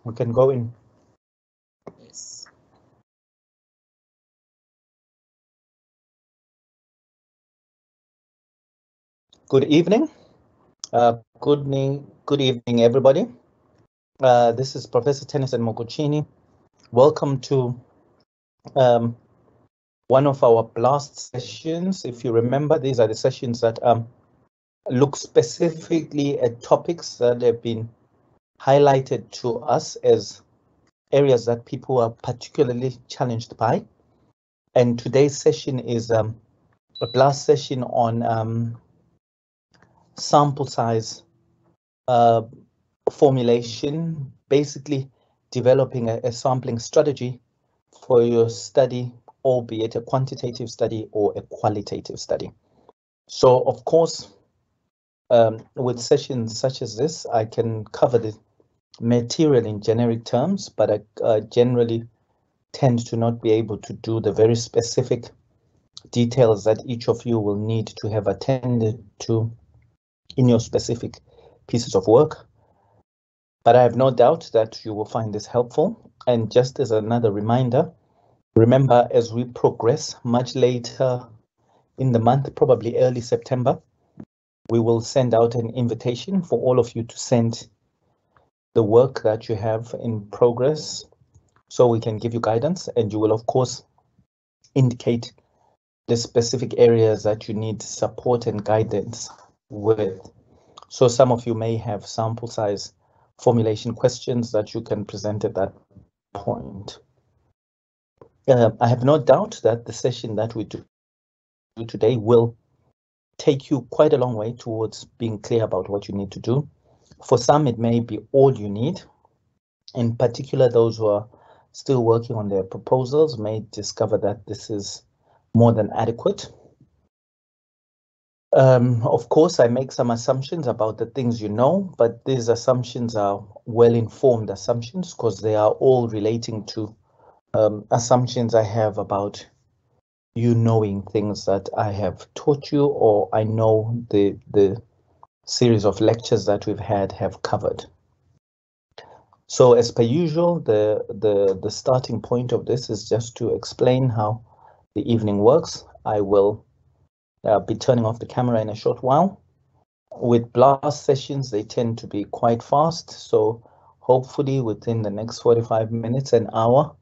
We can go in. Yes. Good evening. Good evening, everybody. This is Professor Tennyson Mokochini. Welcome to one of our blast sessions. If you remember, these are the sessions that look specifically at topics that have been highlighted to us as areas that people are particularly challenged by. And today's session is a blast session on sample size formulation, basically developing a sampling strategy for your study, albeit a quantitative study or a qualitative study. So, of course, with sessions such as this, I can cover the material in generic terms, but I generally tend to not be able to do the very specific details that each of you will need to have attended to in your specific pieces of work. But I have no doubt that you will find this helpful. And just as another reminder, remember, as we progress much later in the month, probably early September, we will send out an invitation for all of you to send the work that you have in progress so we can give you guidance. And you will, of course, indicate the specific areas that you need support and guidance with. So some of you may have sample size formulation questions that you can present at that point. I have no doubt that the session that we do today will take you quite a long way towards being clear about what you need to do. For some, it may be all you need. In particular, those who are still working on their proposals may discover that this is more than adequate. Of course, I make some assumptions about the things you know, but these assumptions are well-informed assumptions because they are all relating to assumptions I have about you knowing things that I have taught you, or I know the series of lectures that we've had have covered. So as per usual, the starting point of this is just to explain how the evening works. I will be turning off the camera in a short while. With blast sessions, they tend to be quite fast. So hopefully within the next 45 minutes, an hour,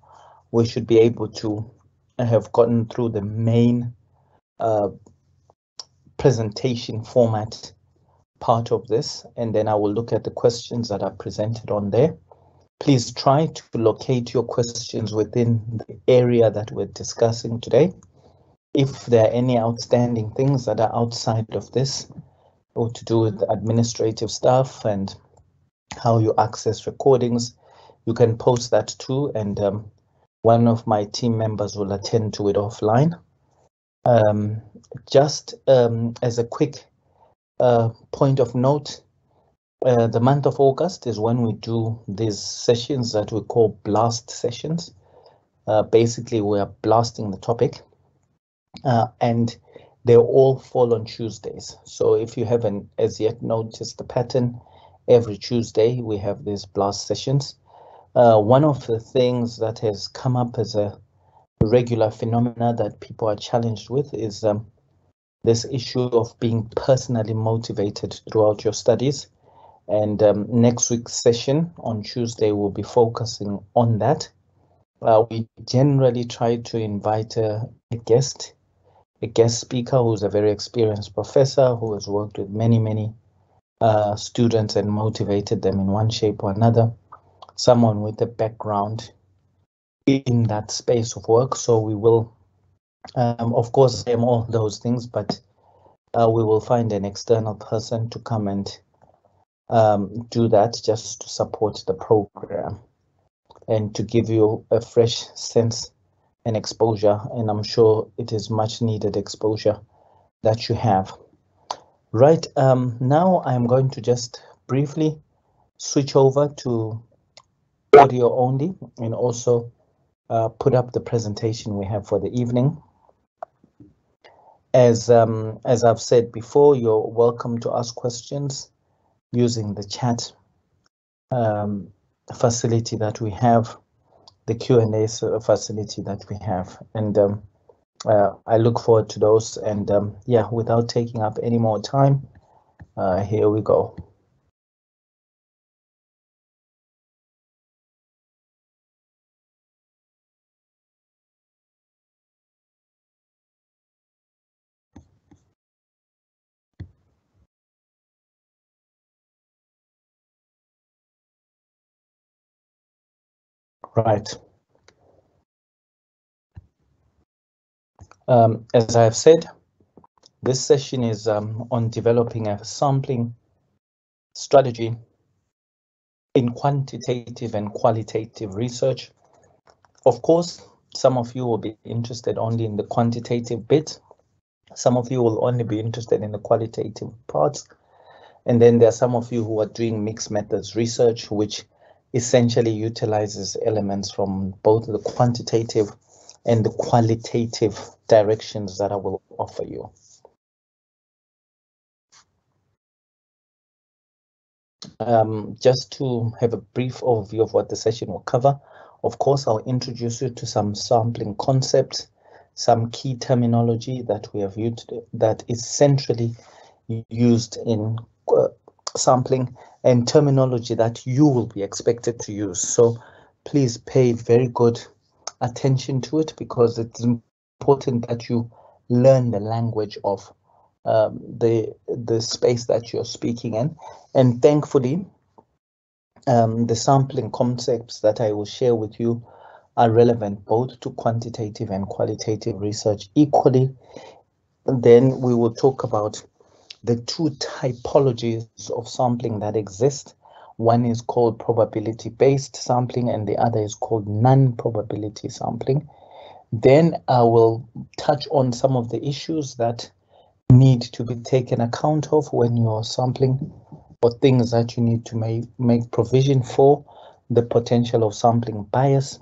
we should be able to have gotten through the main presentation format part of this, and then I will look at the questions that are presented on there. Please try to locate your questions within the area that we're discussing today. If there are any outstanding things that are outside of this, or to do with administrative stuff and how you access recordings, you can post that too, and one of my team members will attend to it offline. Just as a quick point of note, the month of August is when we do these sessions that we call blast sessions. Basically, we are blasting the topic, and they all fall on Tuesdays. So if you haven't as yet noticed the pattern, every Tuesday we have these blast sessions. One of the things that has come up as a regular phenomena that people are challenged with is this issue of being personally motivated throughout your studies. And next week's session on Tuesday will be focusing on that. We generally try to invite a guest speaker who's a very experienced professor who has worked with many students and motivated them in one shape or another, someone with a background in that space of work. So we will, of course, name all those things, but we will find an external person to come and do that just to support the program and to give you a fresh sense and exposure. And I'm sure it is much needed exposure that you have. Right, now I'm going to just briefly switch over to audio only and also put up the presentation we have for the evening. As I've said before, you're welcome to ask questions using the chat facility that we have, the Q&A facility that we have, and I look forward to those. And yeah, without taking up any more time, here we go. Right. As I have said, this session is on developing a sampling strategy in quantitative and qualitative research. Of course, some of you will be interested only in the quantitative bit. Some of you will only be interested in the qualitative parts. And then there are some of you who are doing mixed methods research, which essentially utilizes elements from both the quantitative and the qualitative directions that I will offer you. Just to have a brief overview of what the session will cover, of course, I'll introduce you to some sampling concepts, some key terminology that we have used that is centrally used in sampling, and terminology that you will be expected to use. So please pay very good attention to it, because it's important that you learn the language of the space that you're speaking in. And thankfully, the sampling concepts that I will share with you are relevant both to quantitative and qualitative research equally. And then we will talk about the two typologies of sampling that exist. One is called probability-based sampling, and the other is called non-probability sampling. Then I will touch on some of the issues that need to be taken account of when you're sampling, or things that you need to make provision for, the potential of sampling bias,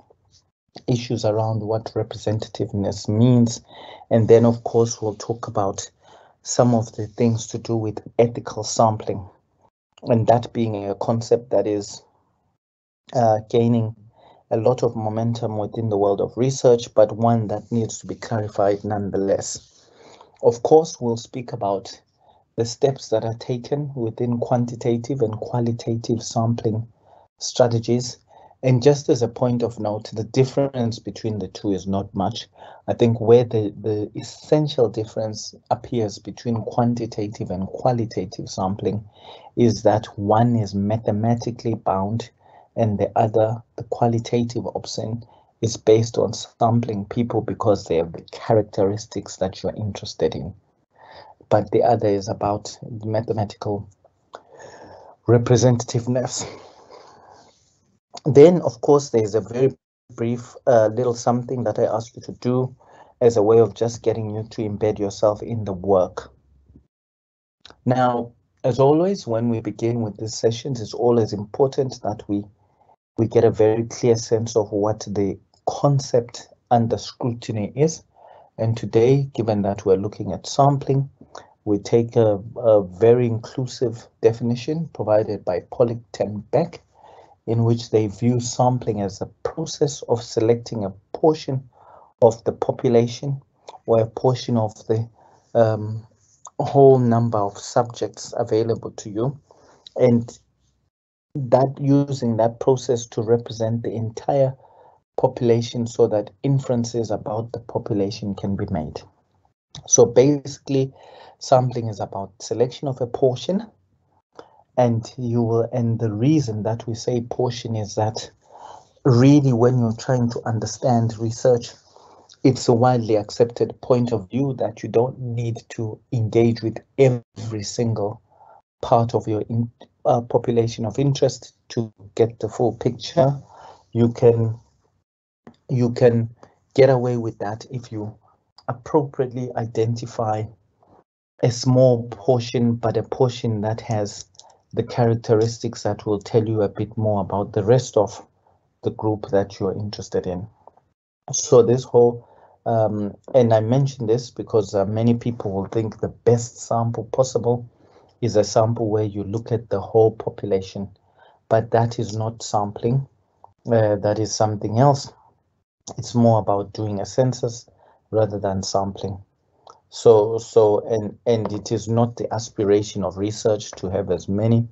issues around what representativeness means, and then of course we'll talk about some of the things to do with ethical sampling, and that being a concept that is gaining a lot of momentum within the world of research, but one that needs to be clarified nonetheless. Of course, we'll speak about the steps that are taken within quantitative and qualitative sampling strategies. And just as a point of note, the difference between the two is not much. I think where the essential difference appears between quantitative and qualitative sampling is that one is mathematically bound, and the other, the qualitative option, is based on sampling people because they have the characteristics that you're interested in. But the other is about mathematical representativeness. Then, of course, there's a very brief little something that I ask you to do as a way of just getting you to embed yourself in the work. Now, as always, when we begin with these sessions, it's always important that we get a very clear sense of what the concept under scrutiny is. And today, given that we're looking at sampling, we take a very inclusive definition provided by Pollock and Beck, in which they view sampling as a process of selecting a portion of the population or a portion of the whole number of subjects available to you, and that using that process to represent the entire population so that inferences about the population can be made. So basically, sampling is about selection of a portion, and the reason that we say portion is that really when you're trying to understand research, it's a widely accepted point of view that you don't need to engage with every single part of your population of interest to get the full picture. You can get away with that if you appropriately identify a small portion, but a portion that has the characteristics that will tell you a bit more about the rest of the group that you're interested in. So this whole, and I mention this because many people will think the best sample possible is a sample where you look at the whole population. but that is not sampling. That is something else. It's more about doing a census rather than sampling. And it is not the aspiration of research to have as many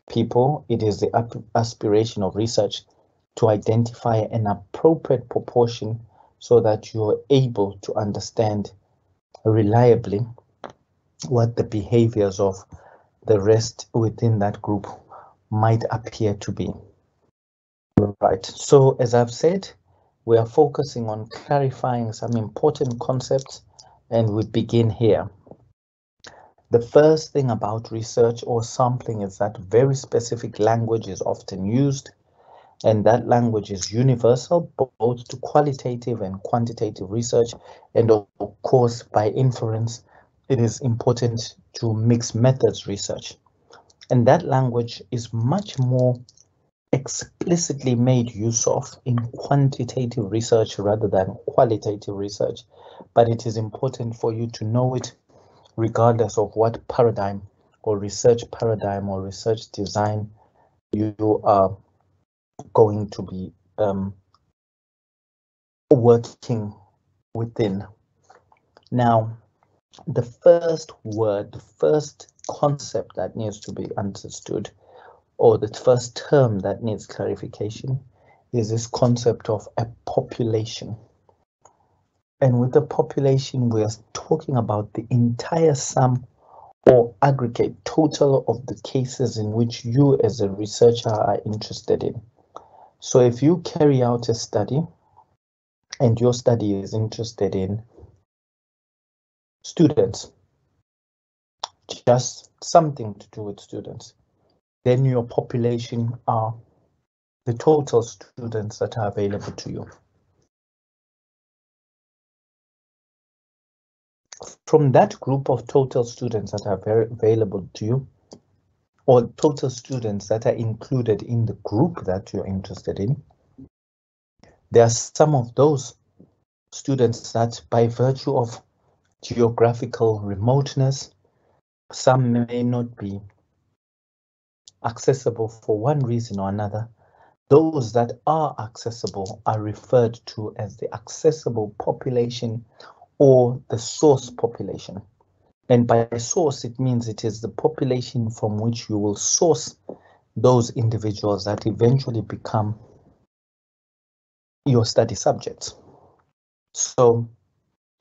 people. It is the aspiration of research to identify an appropriate proportion so that you're able to understand reliably what the behaviors of the rest within that group might appear to be. Right. So as I've said, we are focusing on clarifying some important concepts, and we begin here. The first thing about research or sampling is that very specific language is often used, and that language is universal both to qualitative and quantitative research. And of course, by inference, it is important to mixed methods research. And that language is much more explicitly made use of in quantitative research rather than qualitative research. But it is important for you to know it regardless of what paradigm or research paradigm or research design you are going to be working within. Now, the first word, the first concept that needs to be understood, or the first term that needs clarification, is this concept of a population. And with the population, we are talking about the entire sum or aggregate total of the cases in which you as a researcher are interested in. So if you carry out a study and your study is interested in students, just something to do with students, then your population are the total students that are available to you. From that group of total students that are available to you, or total students that are included in the group that you're interested in, there are some of those students that, by virtue of geographical remoteness, some may not be accessible for one reason or another. Those that are accessible are referred to as the accessible population or the source population. And by source, it means it is the population from which you will source those individuals that eventually become your study subjects. So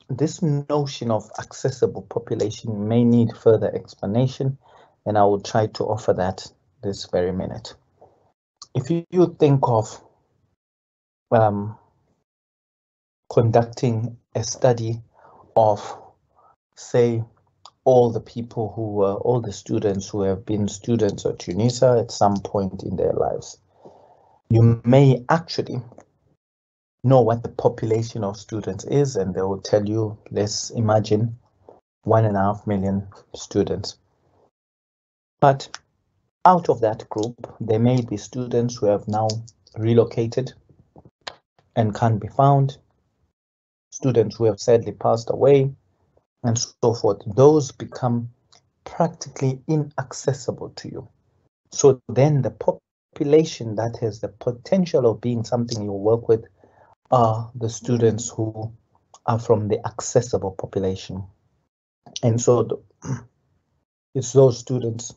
this notion of accessible population may need further explanation, and I will try to offer that this very minute. If you think of conducting a study of, say, all the people who were, all the students who have been students at UNISA at some point in their lives, you may actually know what the population of students is, and they will tell you, let's imagine 1.5 million students. But out of that group, there may be students who have now relocated and can't be found, students who have sadly passed away, and so forth. Those become practically inaccessible to you. So then the population that has the potential of being something you'll work with are the students who are from the accessible population. And so it's those students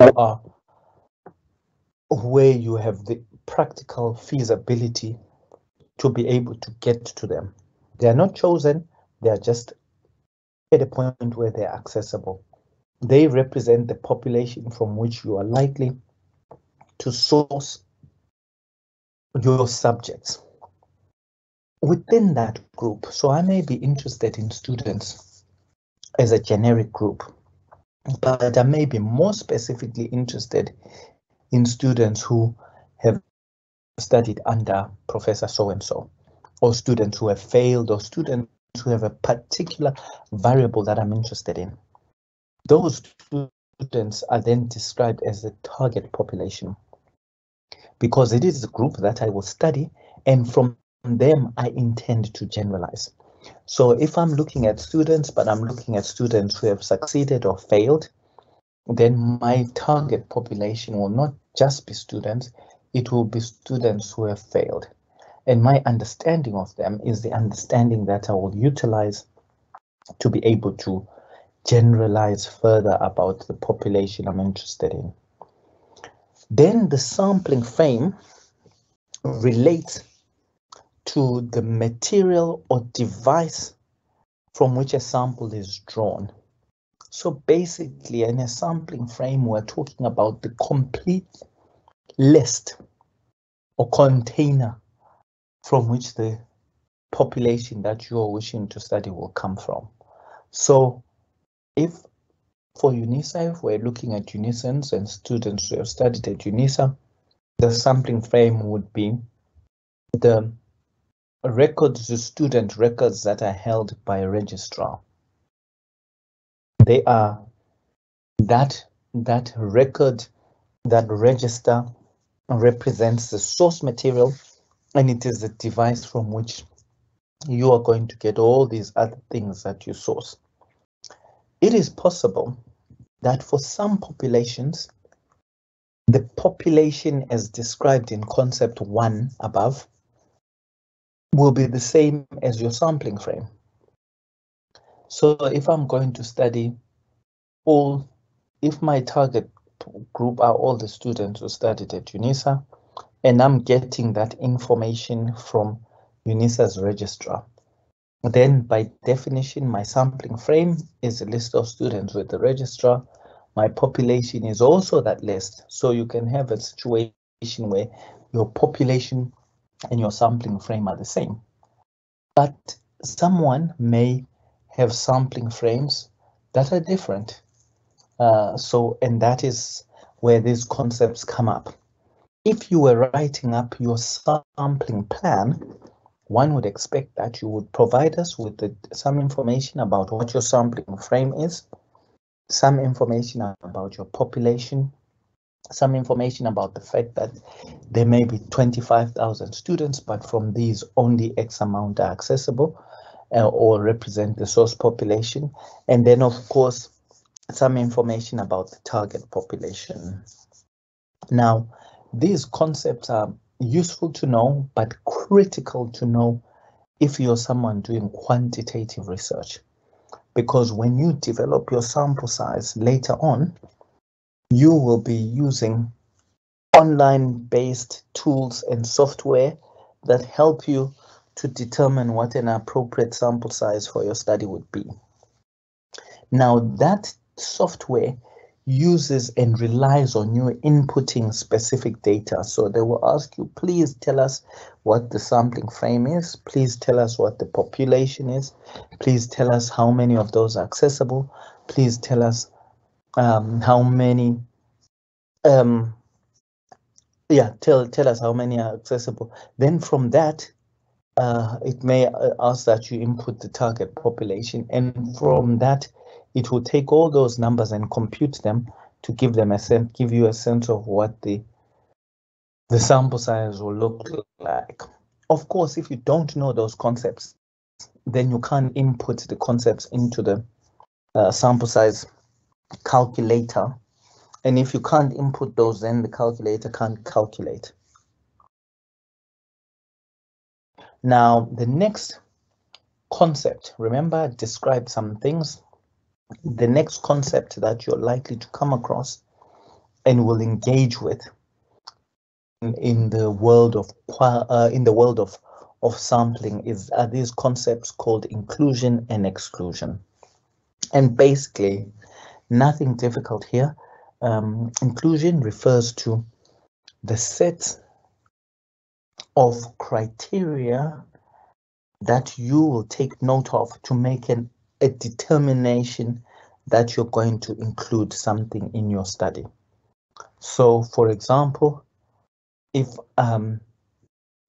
who are where you have the practical feasibility to be able to get to them. They are not chosen, they are just at a point where they're accessible. They represent the population from which you are likely to source your subjects. Within that group, so I may be interested in students as a generic group, but I may be more specifically interested in students who have studied under Professor so-and-so, or students who have failed, or students who have a particular variable that I'm interested in. Those students are then described as the target population, because it is the group that I will study, and from them I intend to generalize. So if I'm looking at students, but I'm looking at students who have succeeded or failed, then my target population will not just be students, it will be students who have failed. And my understanding of them is the understanding that I will utilize to be able to generalize further about the population I'm interested in. Then the sampling frame relates to the material or device from which a sample is drawn. So basically, in a sampling frame, we're talking about the complete list or container from which the population that you are wishing to study will come from. So if for UNISA, if we're looking at unisons and students who have studied at UNISA, the sampling frame would be the records, the student records that are held by a registrar. They are that record, that register represents the source material, and it is the device from which you are going to get all these other things that you source. It is possible that for some populations, the population as described in concept 1 above will be the same as your sampling frame. So if I'm going to study if my target group are all the students who studied at UNISA, and I'm getting that information from UNISA's registrar, then by definition, my sampling frame is a list of students with the registrar. My population is also that list. So you can have a situation where your population and your sampling frame are the same. But someone may have sampling frames that are different. And that is where these concepts come up. If you were writing up your sampling plan, one would expect that you would provide us with some information about what your sampling frame is, some information about your population, some information about the fact that there may be 25,000 students, but from these only X amount are accessible or represent the source population. And then, of course, some information about the target population. Now, these concepts are useful to know, but critical to know if you're someone doing quantitative research, because when you develop your sample size later on, you will be using online-based tools and software that help you to determine what an appropriate sample size for your study would be. Now, that software uses and relies on you inputting specific data. So they will ask you, please tell us what the sampling frame is. Please tell us what the population is. Please tell us how many of those are accessible. Please tell us how many, tell us how many are accessible. Then from that, it may ask that you input the target population, and from that, it will take all those numbers and compute them to give you a sense of what the sample size will look like. Of course, if you don't know those concepts, then you can't input the concepts into the sample size calculator. And if you can't input those, then the calculator can't calculate. Now, the next concept, remember, I described some things. The next concept that you're likely to come across and will engage with in the world of sampling are these concepts called inclusion and exclusion. And basically, nothing difficult here. Inclusion refers to the set of criteria that you will take note of to make a determination that you're going to include something in your study. So, for example, if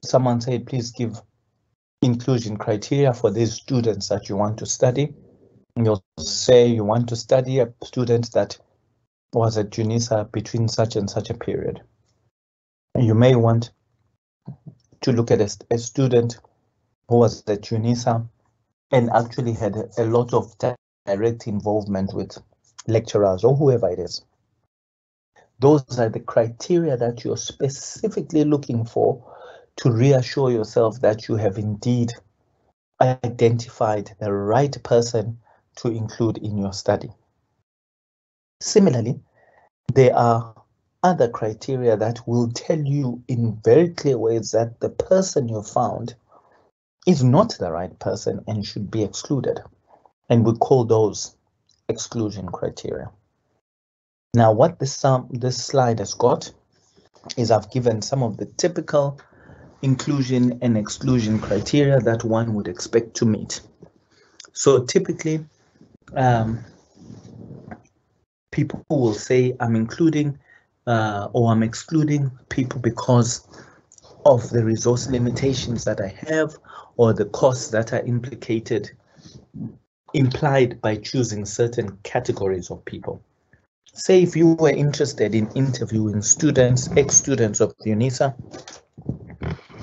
someone said, please give inclusion criteria for these students that you want to study, you'll say you want to study a student that was at UNISA between such and such a period. You may want to look at a student who was at UNISA and actually had a lot of direct involvement with lecturers or whoever it is. Those are the criteria that you're specifically looking for to reassure yourself that you have indeed identified the right person to include in your study. Similarly, there are other criteria that will tell you in very clear ways that the person you found is not the right person and should be excluded. And we call those exclusion criteria. Now, what this slide has got is I've given some of the typical inclusion and exclusion criteria that one would expect to meet. So typically, people will say, I'm including or I'm excluding people because of the resource limitations that I have or the costs that are implied by choosing certain categories of people. Say if you were interested in interviewing students, ex-students of UNISA,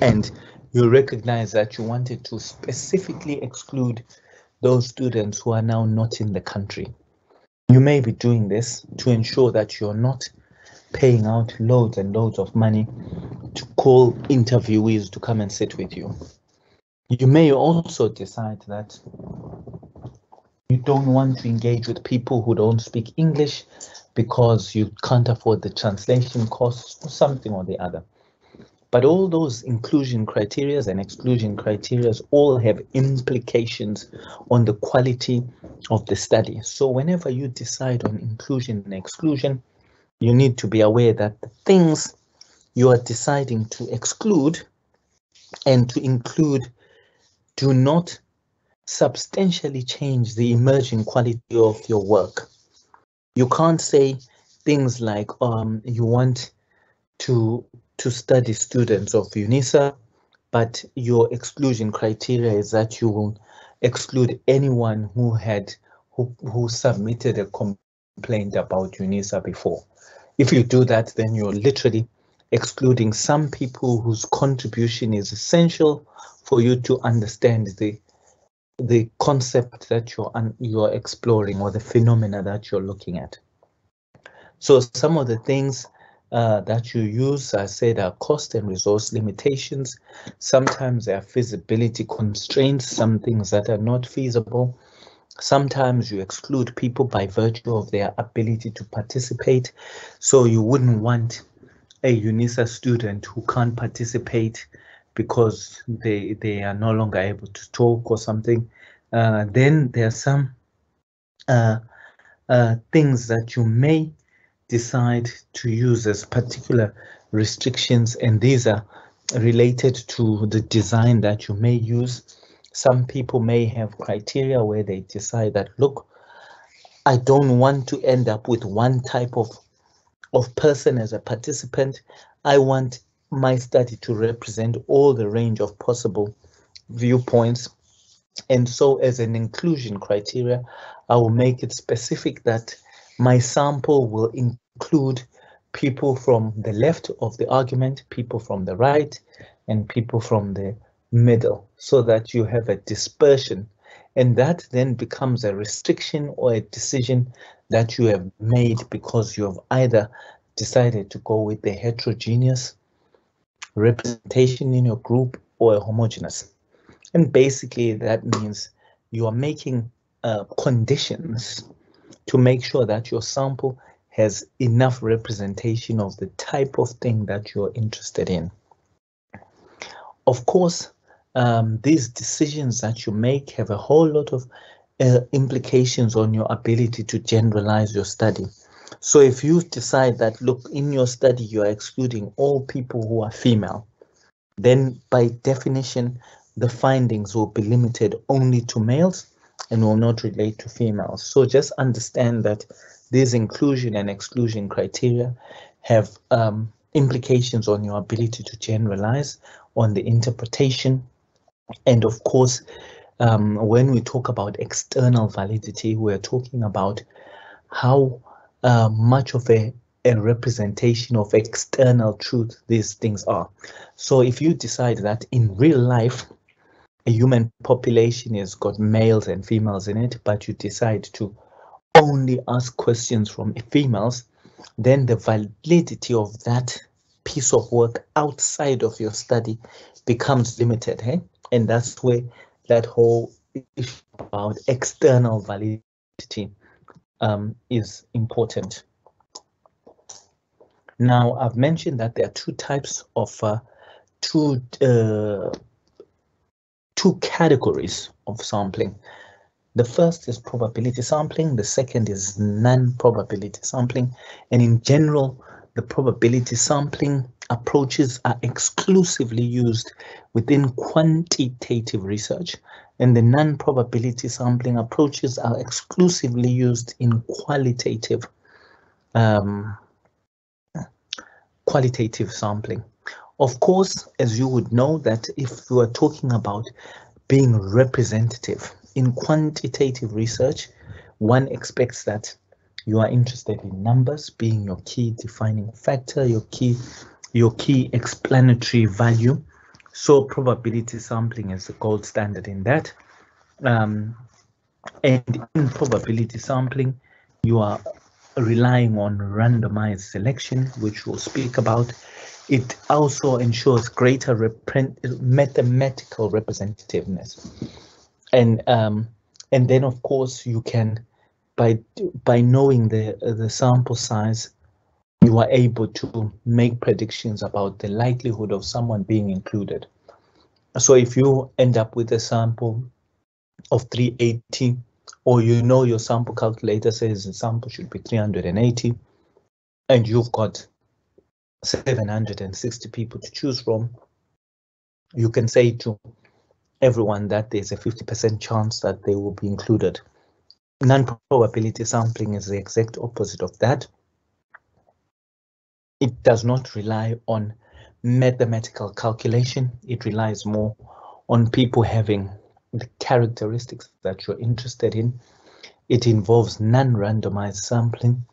and you recognize that you wanted to specifically exclude those students who are now not in the country. You may be doing this to ensure that you're not paying out loads and loads of money to call interviewees to come and sit with you. You may also decide that you don't want to engage with people who don't speak English because you can't afford the translation costs or something or the other. But all those inclusion criteria and exclusion criteria all have implications on the quality of the study. So whenever you decide on inclusion and exclusion, you need to be aware that the things you are deciding to exclude and to include do not substantially change the emerging quality of your work. You can't say things like you want to study students of UNISA, but your exclusion criteria is that you will exclude anyone who submitted a complaint about UNISA before. If you do that, then you're literally excluding some people whose contribution is essential for you to understand the concept that you're exploring or the phenomena that you're looking at. So some of the things that you use, I said, are cost and resource limitations. Sometimes there are feasibility constraints, some things that are not feasible. Sometimes you exclude people by virtue of their ability to participate. So you wouldn't want a UNISA student who can't participate because they are no longer able to talk or something. Then there are some things that you may decide to use as particular restrictions, and these are related to the design that you may use. Some people may have criteria where they decide that, look, I don't want to end up with one type of person as a participant. I want my study to represent all the range of possible viewpoints. And so as an inclusion criteria, I will make it specific that my sample will include people from the left of the argument, people from the right, and people from the middle, so that you have a dispersion. And that then becomes a restriction or a decision that you have made because you have either decided to go with the heterogeneous representation in your group or a homogeneous. And basically that means you are making conditions to make sure that your sample has enough representation of the type of thing that you're interested in. Of course, these decisions that you make have a whole lot of implications on your ability to generalize your study. So if you decide that, look, in your study you are excluding all people who are female, then by definition the findings will be limited only to males and will not relate to females. So just understand that these inclusion and exclusion criteria have implications on your ability to generalize, on the interpretation. And of course, when we talk about external validity, we're talking about how much of a representation of external truth these things are. So if you decide that in real life, a human population has got males and females in it, but you decide to only ask questions from females, then the validity of that piece of work outside of your study becomes limited, hey? And that's where that whole issue about external validity is important. Now, I've mentioned that there are two types of two categories of sampling. The first is probability sampling, the second is non-probability sampling, and in general, the probability sampling approaches are exclusively used within quantitative research, and the non-probability sampling approaches are exclusively used in qualitative sampling. Of course, as you would know, that if you are talking about being representative in quantitative research, one expects that you are interested in numbers being your key defining factor, your key explanatory value. So probability sampling is the gold standard in that. And in probability sampling, you are relying on randomized selection, which we'll speak about. It also ensures greater mathematical representativeness. And then of course you can, by knowing the sample size, you are able to make predictions about the likelihood of someone being included. So if you end up with a sample of 380, or you know your sample calculator says the sample should be 380, and you've got 760 people to choose from, you can say to everyone that there's a 50% chance that they will be included. Non-probability sampling is the exact opposite of that. It does not rely on mathematical calculation. It relies more on people having the characteristics that you're interested in. It involves non-randomized sampling,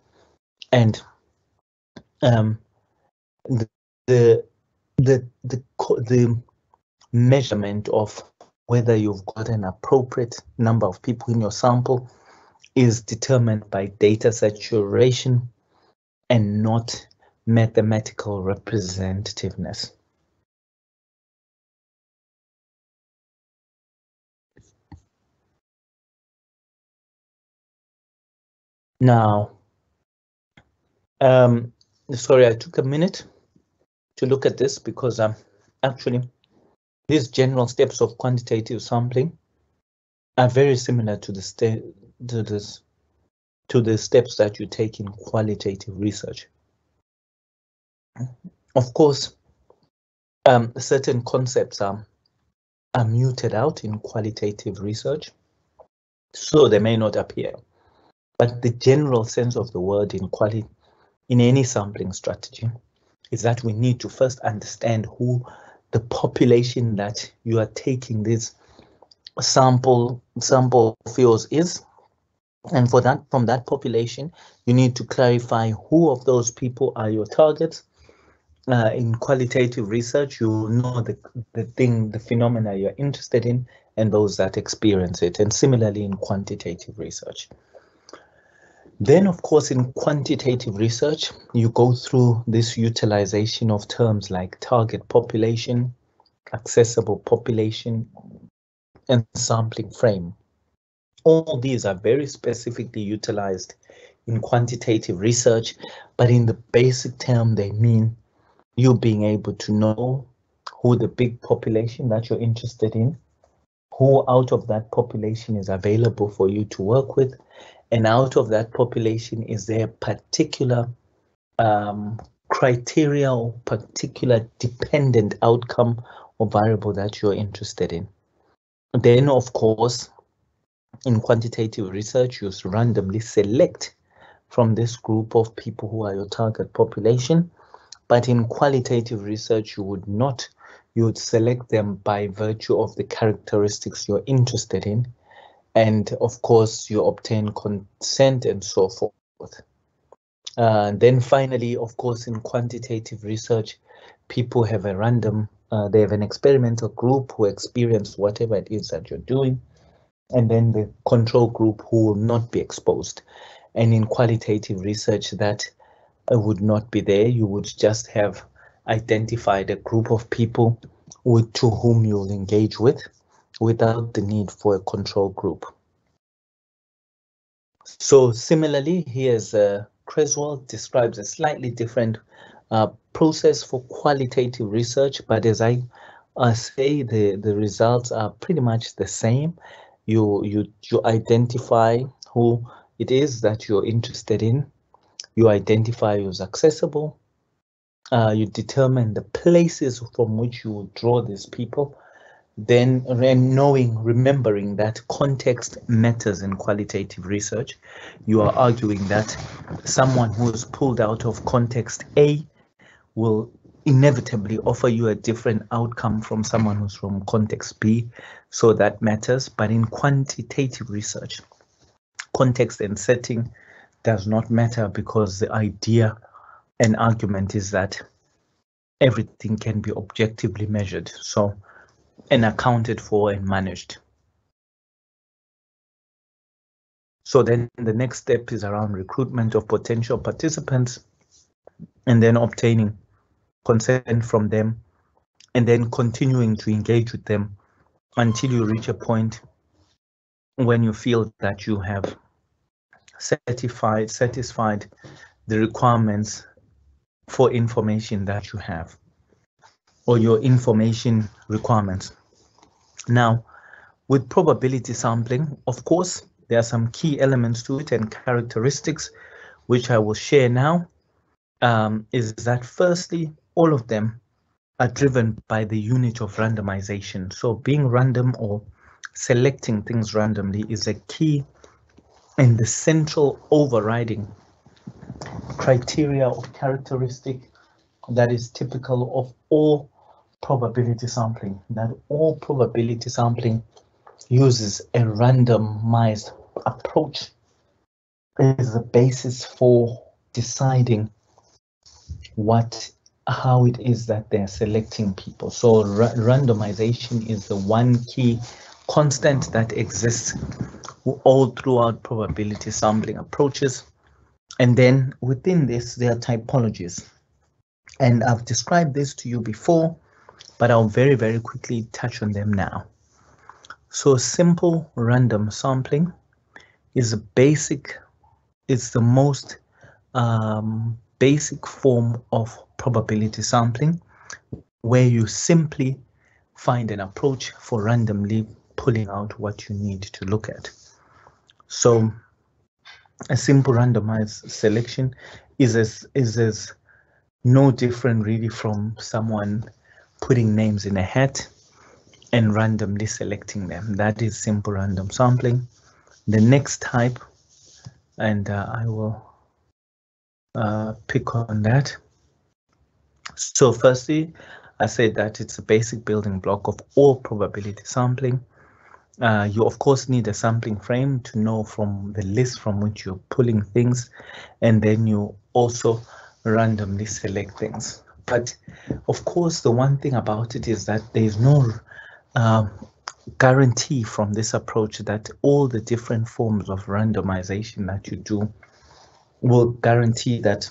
and the measurement of whether you've got an appropriate number of people in your sample is determined by data saturation and not mathematical representativeness. Now, sorry, I took a minute to look at this because actually these general steps of quantitative sampling are very similar to the steps that you take in qualitative research. Of course, certain concepts are muted out in qualitative research, so they may not appear. But the general sense of the word in any sampling strategy is that we need to first understand who the population that you are taking this sample fields is. And from that population, you need to clarify who of those people are your targets. In qualitative research, you know the phenomena you're interested in and those that experience it, and similarly in quantitative research. Then, of course, in quantitative research, you go through this utilization of terms like target population, accessible population, and sampling frame. All these are very specifically utilized in quantitative research, but in the basic term, they mean you being able to know who the big population that you're interested in, who out of that population is available for you to work with, and out of that population, is there a particular criteria or particular dependent outcome or variable that you're interested in. Then, of course, in quantitative research, you randomly select from this group of people who are your target population. But in qualitative research, you would not. You would select them by virtue of the characteristics you're interested in. And of course, you obtain consent and so forth. Then finally, of course, in quantitative research, people have a random, they have an experimental group who experience whatever it is that you're doing, and then the control group who will not be exposed. And in qualitative research, that would not be there. You would just have identified a group of people to whom you'll engage with without the need for a control group. So similarly, here's Creswell describes a slightly different process for qualitative research, but as I say, the results are pretty much the same. You identify who it is that you're interested in. You identify who's accessible. You determine the places from which you will draw these people. Then remembering that context matters in qualitative research. You are arguing that someone who is pulled out of context A will inevitably offer you a different outcome from someone who's from context B, so that matters. But in quantitative research, context and setting does not matter, because the idea and argument is that everything can be objectively measured and accounted for and managed. So then the next step is around recruitment of potential participants, and then obtaining consent from them, and then continuing to engage with them until you reach a point when you feel that you have satisfied the requirements for information that you have, or your information requirements. Now, with probability sampling, of course, there are some key elements to it and characteristics, which I will share now. Is that firstly, all of them are driven by the unit of randomization. So being random or selecting things randomly is a key and the central overriding criteria or characteristic that is typical of all probability sampling, that all probability sampling uses a randomized approach as the basis for deciding how it is that they're selecting people. So randomization is the one key constant that exists all throughout probability sampling approaches. And then within this, there are typologies. And I've described this to you before, but I'll very, very quickly touch on them now. So simple random sampling is the most basic form of probability sampling, where you simply find an approach for randomly pulling out what you need to look at. So a simple randomized selection is no different really from someone putting names in a hat and randomly selecting them. That is simple random sampling. The next type, and I will pick on that. So firstly, I said that it's a basic building block of all probability sampling. You of course need a sampling frame to know from the list from which you're pulling things, and then you also randomly select things. But of course, the one thing about it is that there's no guarantee from this approach that all the different forms of randomization that you do will guarantee that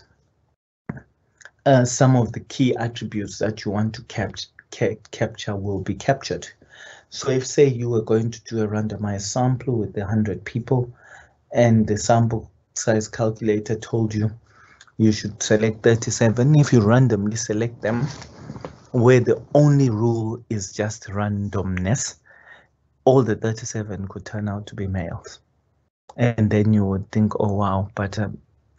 some of the key attributes that you want to capture will be captured. So if, say, you were going to do a randomized sample with 100 people, and the sample size calculator told you you should select 37, if you randomly select them, where the only rule is just randomness, all the 37 could turn out to be males. And then you would think, oh wow, but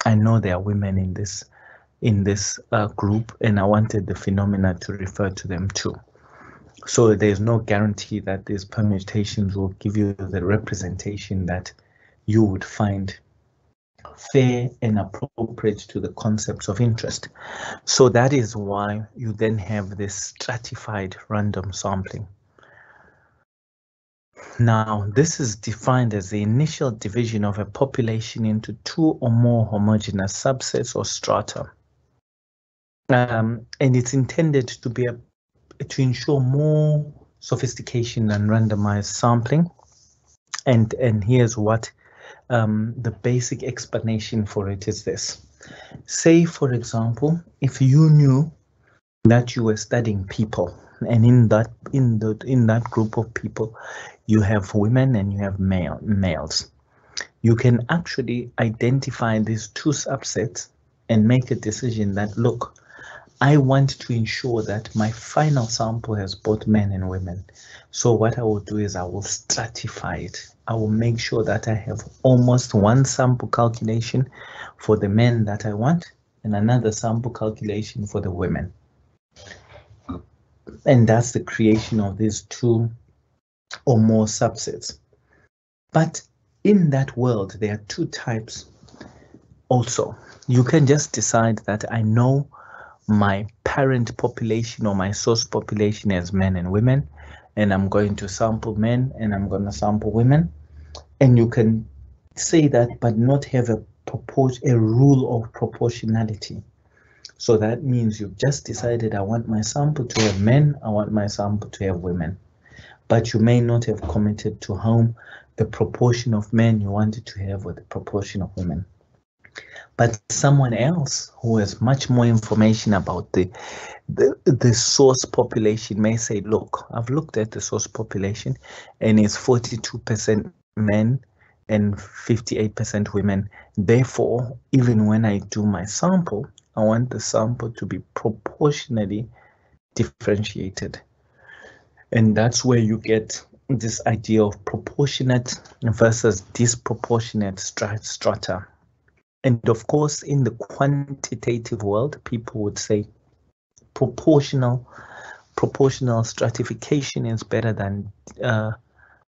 I know there are women in this group, and I wanted the phenomena to refer to them too. So there's no guarantee that these permutations will give you the representation that you would find fair and appropriate to the concepts of interest. So that is why you then have this stratified random sampling. Now, this is defined as the initial division of a population into two or more homogeneous subsets or strata. And it's intended to be to ensure more sophistication than randomized sampling. And here's what the basic explanation for it is this. Say, for example, if you knew that you were studying people, and in that group of people, you have women and you have males. You can actually identify these two subsets and make a decision that, look, I want to ensure that my final sample has both men and women. So what I will do is I will stratify it. I will make sure that I have almost one sample calculation for the men that I want and another sample calculation for the women. And that's the creation of these two or more subsets. But in that world, there are two types also. You can just decide that I know my parent population or my source population as men and women, and I'm going to sample men and I'm going to sample women. And you can say that, but not have a rule of proportionality. So that means you've just decided, I want my sample to have men, I want my sample to have women. But you may not have committed to how the proportion of men you wanted to have with the proportion of women. But someone else who has much more information about the source population may say, look, I've looked at the source population and it's 42% men and 58% women. Therefore, even when I do my sample, I want the sample to be proportionally differentiated. And that's where you get this idea of proportionate versus disproportionate strata. And of course, in the quantitative world, people would say proportional stratification is better than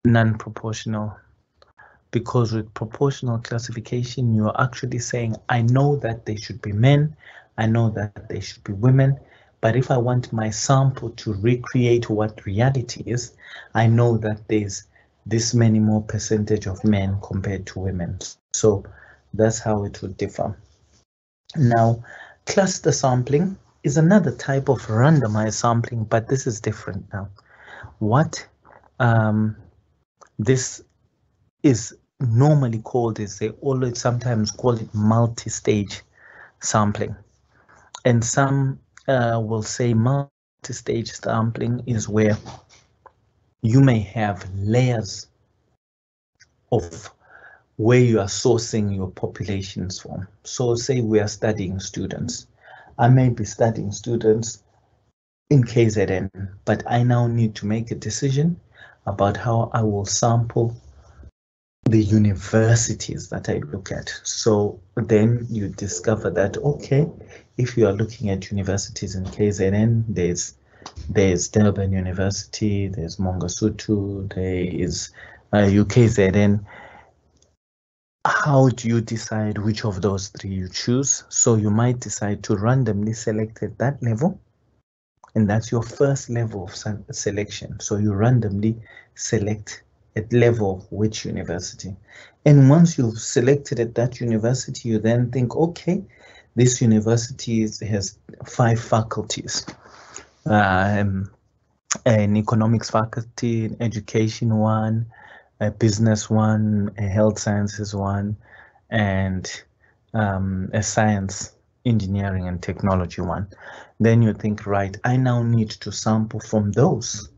non-proportional, because with proportional classification, you're actually saying, I know that they should be men, I know that they should be women, but if I want my sample to recreate what reality is, I know that there's this many more percentage of men compared to women. So that's how it would differ. Now, cluster sampling is another type of randomized sampling, but this is different now. What this is normally called is, they always sometimes call it multi-stage sampling. And some will say multi-stage sampling is where you may have layers of where you are sourcing your populations from. So say we are studying students. I may be studying students in KZN, but I now need to make a decision about how I will sample the universities that I look at. So then you discover that, okay, if you are looking at universities in KZN, there's Durban University, there's Mangosuthu, there is UKZN. How do you decide which of those three you choose? So you might decide to randomly select at that level, and that's your first level of selection. So you randomly select at level of which university. And once you've selected at that university, you then think, okay, this university has 5 faculties. An economics faculty, an education one, a business one, a health sciences one, and a science, engineering and technology one. Then you think, right, I now need to sample from those.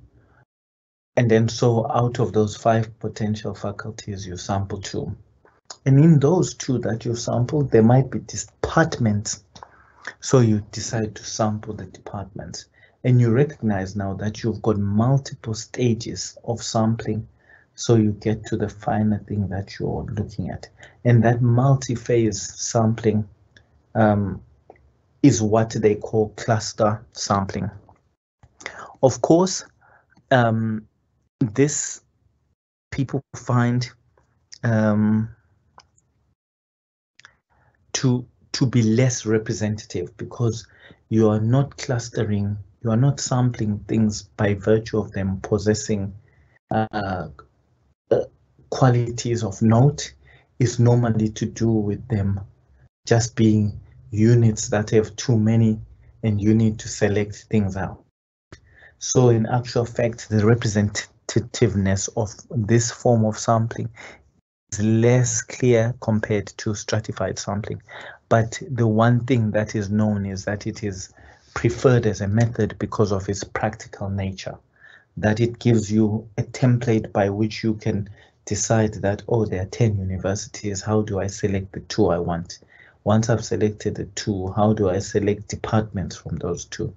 And then so out of those 5 potential faculties, you sample 2. And in those 2 that you sample, there might be departments. So you decide to sample the departments. And you recognize now that you've got multiple stages of sampling. So you get to the final thing that you're looking at. And that multi-phase sampling is what they call cluster sampling. Of course, this people find to be less representative, because you are not clustering, you are not sampling things by virtue of them possessing qualities of note. Is normally to do with them just being units that have too many and you need to select things out. So in actual fact, the representativeness of this form of sampling less clear compared to stratified sampling. But the one thing that is known is that it is preferred as a method because of its practical nature, that it gives you a template by which you can decide that, oh, there are 10 universities, how do I select the 2 I want? Once I've selected the 2, how do I select departments from those 2?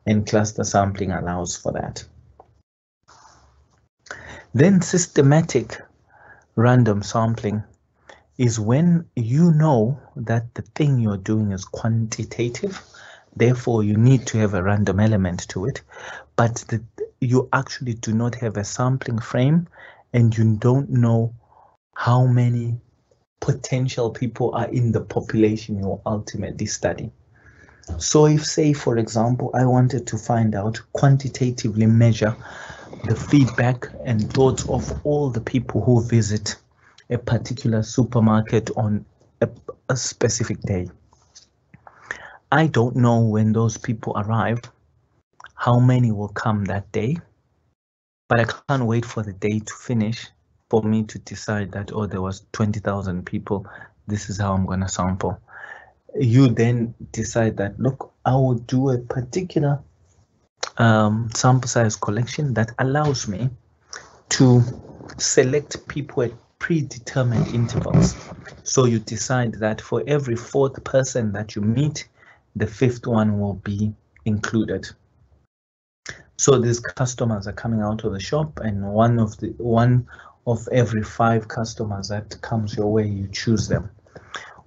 And cluster sampling allows for that. Then systematic random sampling is when you know that the thing you're doing is quantitative, therefore you need to have a random element to it, but you actually do not have a sampling frame and you don't know how many potential people are in the population you'll ultimately study. So if, say, for example, I wanted to find out, quantitatively measure the feedback and thoughts of all the people who visit a particular supermarket on a specific day. I don't know when those people arrive, how many will come that day, but I can't wait for the day to finish for me to decide that, oh, there was 20,000 people, this is how I'm going to sample. You then decide that, look, I will do a particular sample size collection that allows me to select people at predetermined intervals. So you decide that for every 4th person that you meet, the 5th one will be included. So these customers are coming out of the shop, and one of every 5 customers that comes your way, you choose them.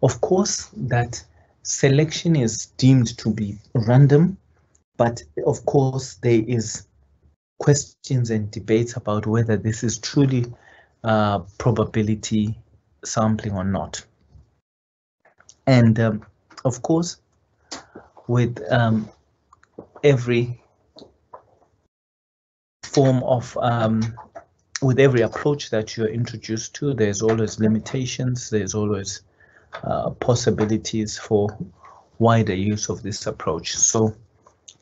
Of course, that selection is deemed to be random, but of course there is questions and debates about whether this is truly probability sampling or not. And of course, with every form of with every approach that you're introduced to, there's always limitations, there's always possibilities for wider use of this approach. So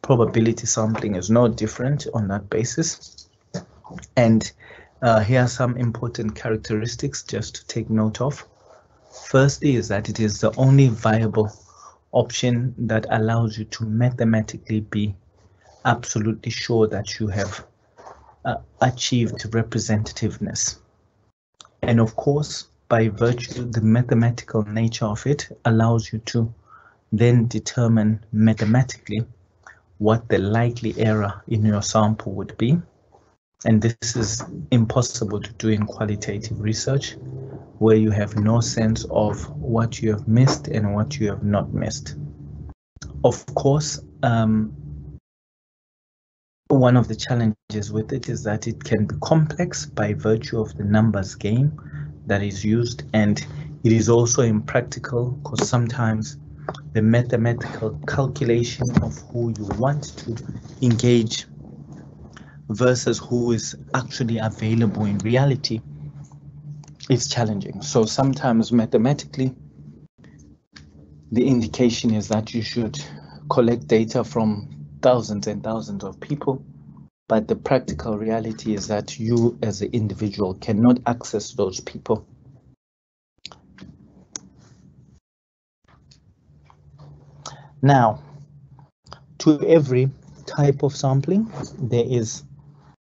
probability sampling is no different on that basis. And here are some important characteristics just to take note of. Firstly is that it is the only viable option that allows you to mathematically be absolutely sure that you have achieved representativeness. And of course, by virtue, the mathematical nature of it allows you to then determine mathematically what the likely error in your sample would be. And this is impossible to do in qualitative research, where you have no sense of what you have missed and what you have not missed. Of course, one of the challenges with it is that it can be complex by virtue of the numbers game that is used, and it is also impractical because sometimes the mathematical calculation of who you want to engage versus who is actually available in reality is challenging. So sometimes mathematically, the indication is that you should collect data from thousands and thousands of people, but the practical reality is that you as an individual cannot access those people. Now, to every type of sampling, there is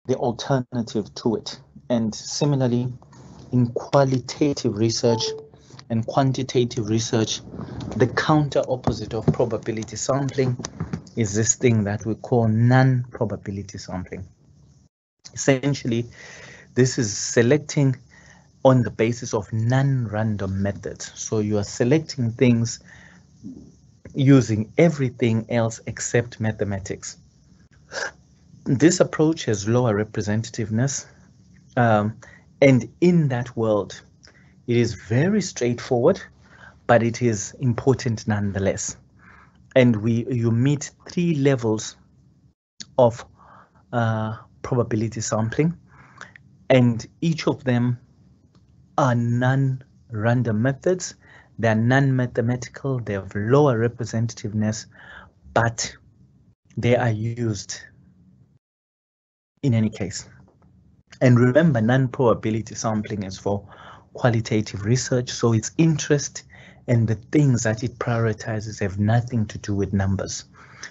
the alternative to it. And similarly, in qualitative research and quantitative research, the counter opposite of probability sampling is this thing that we call non-probability sampling. Essentially, this is selecting on the basis of non-random methods. So you are selecting things using everything else except mathematics. This approach has lower representativeness, and in that world, it is very straightforward, but it is important nonetheless. And you meet 3 levels of probability sampling, and each of them are non-random methods. They're non-mathematical, they have lower representativeness, but they are used in any case. And remember, non-probability sampling is for qualitative research, so its interest and the things that it prioritizes have nothing to do with numbers.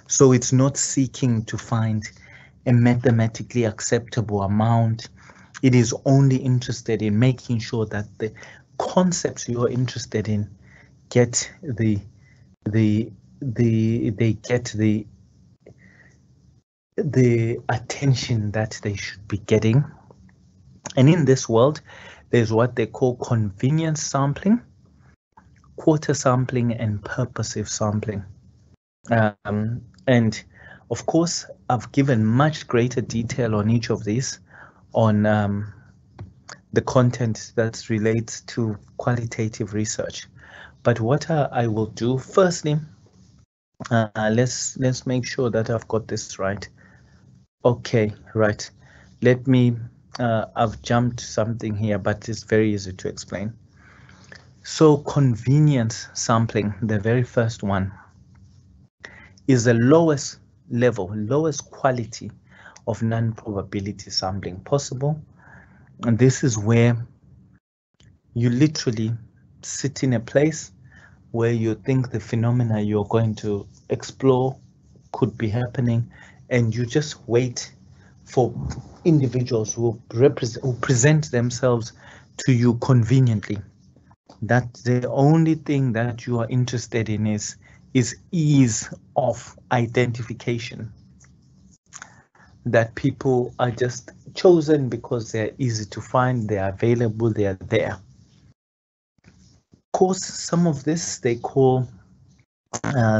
So it's not seeking to find a mathematically acceptable amount. It is only interested in making sure that the concepts you're interested in get the attention that they should be getting. And in this world, there's what they call convenience sampling, quarter sampling, and purposive sampling. And of course, I've given much greater detail on each of these on the content that relates to qualitative research. But what I will do, firstly, let's make sure that I've got this right. Okay, right. Let me, I've jumped something here, but it's very easy to explain. So convenience sampling, the very first one, is the lowest level, lowest quality of non-probability sampling possible. And this is where you literally sit in a place where you think the phenomena you're going to explore could be happening, and you just wait for individuals who present themselves to you conveniently. That the only thing that you are interested in is ease of identification. That people are just chosen because they're easy to find, they are available, they are there. Of course, some of this they call,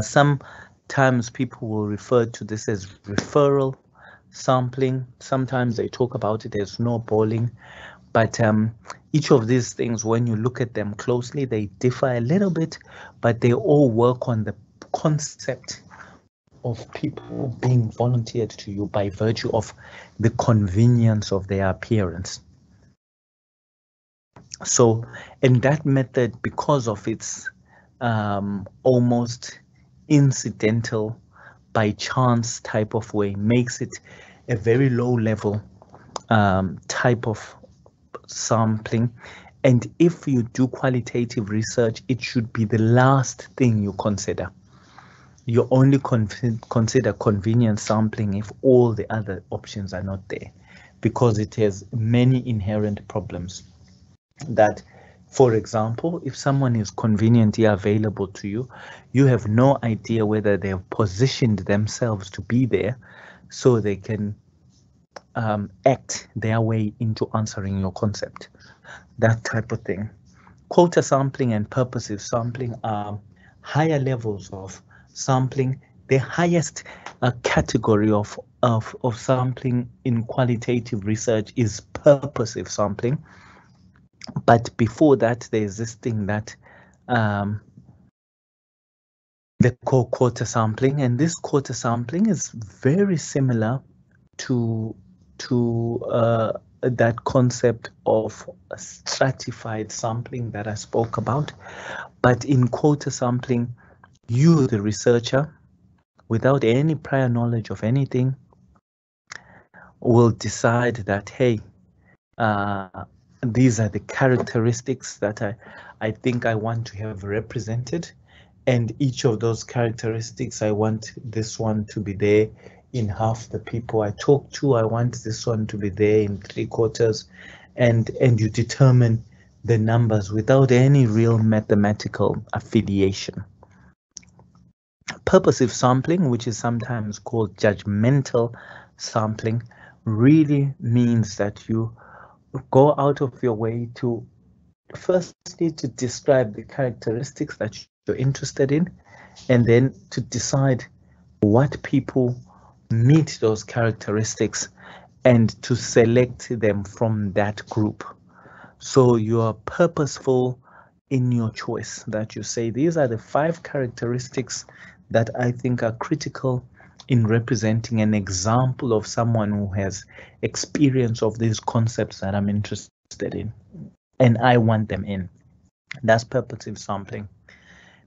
sometimes people will refer to this as referral sampling. Sometimes they talk about it as snowballing. But each of these things, when you look at them closely, they differ a little bit, but they all work on the concept of people being volunteered to you by virtue of the convenience of their appearance. So, in that method, because of its almost incidental, by chance type of way, makes it a very low level type of sampling. And if you do qualitative research, it should be the last thing you consider. You only consider convenience sampling if all the other options are not there, because it has many inherent problems. That, for example, if someone is conveniently available to you, you have no idea whether they have positioned themselves to be there so they can act their way into answering your concept, that type of thing. Quota sampling and purposive sampling are higher levels of sampling. The highest category of sampling in qualitative research is purposive sampling. But before that, there's this thing that they call quarter sampling, and this quarter sampling is very similar to that concept of stratified sampling that I spoke about. But in quarter sampling, you, the researcher, without any prior knowledge of anything, will decide that, hey, these are the characteristics that I think I want to have represented. And each of those characteristics, I want this one to be there in half the people I talk to. I want this one to be there in 3/4. And you determine the numbers without any real mathematical affiliation. Purposive sampling, which is sometimes called judgmental sampling, really means that you go out of your way to firstly to describe the characteristics that you're interested in, and then to decide what people meet those characteristics and to select them from that group. So you are purposeful in your choice, that you say these are the 5 characteristics that I think are critical in representing an example of someone who has experience of these concepts that I'm interested in, and I want them in. That's purposive sampling.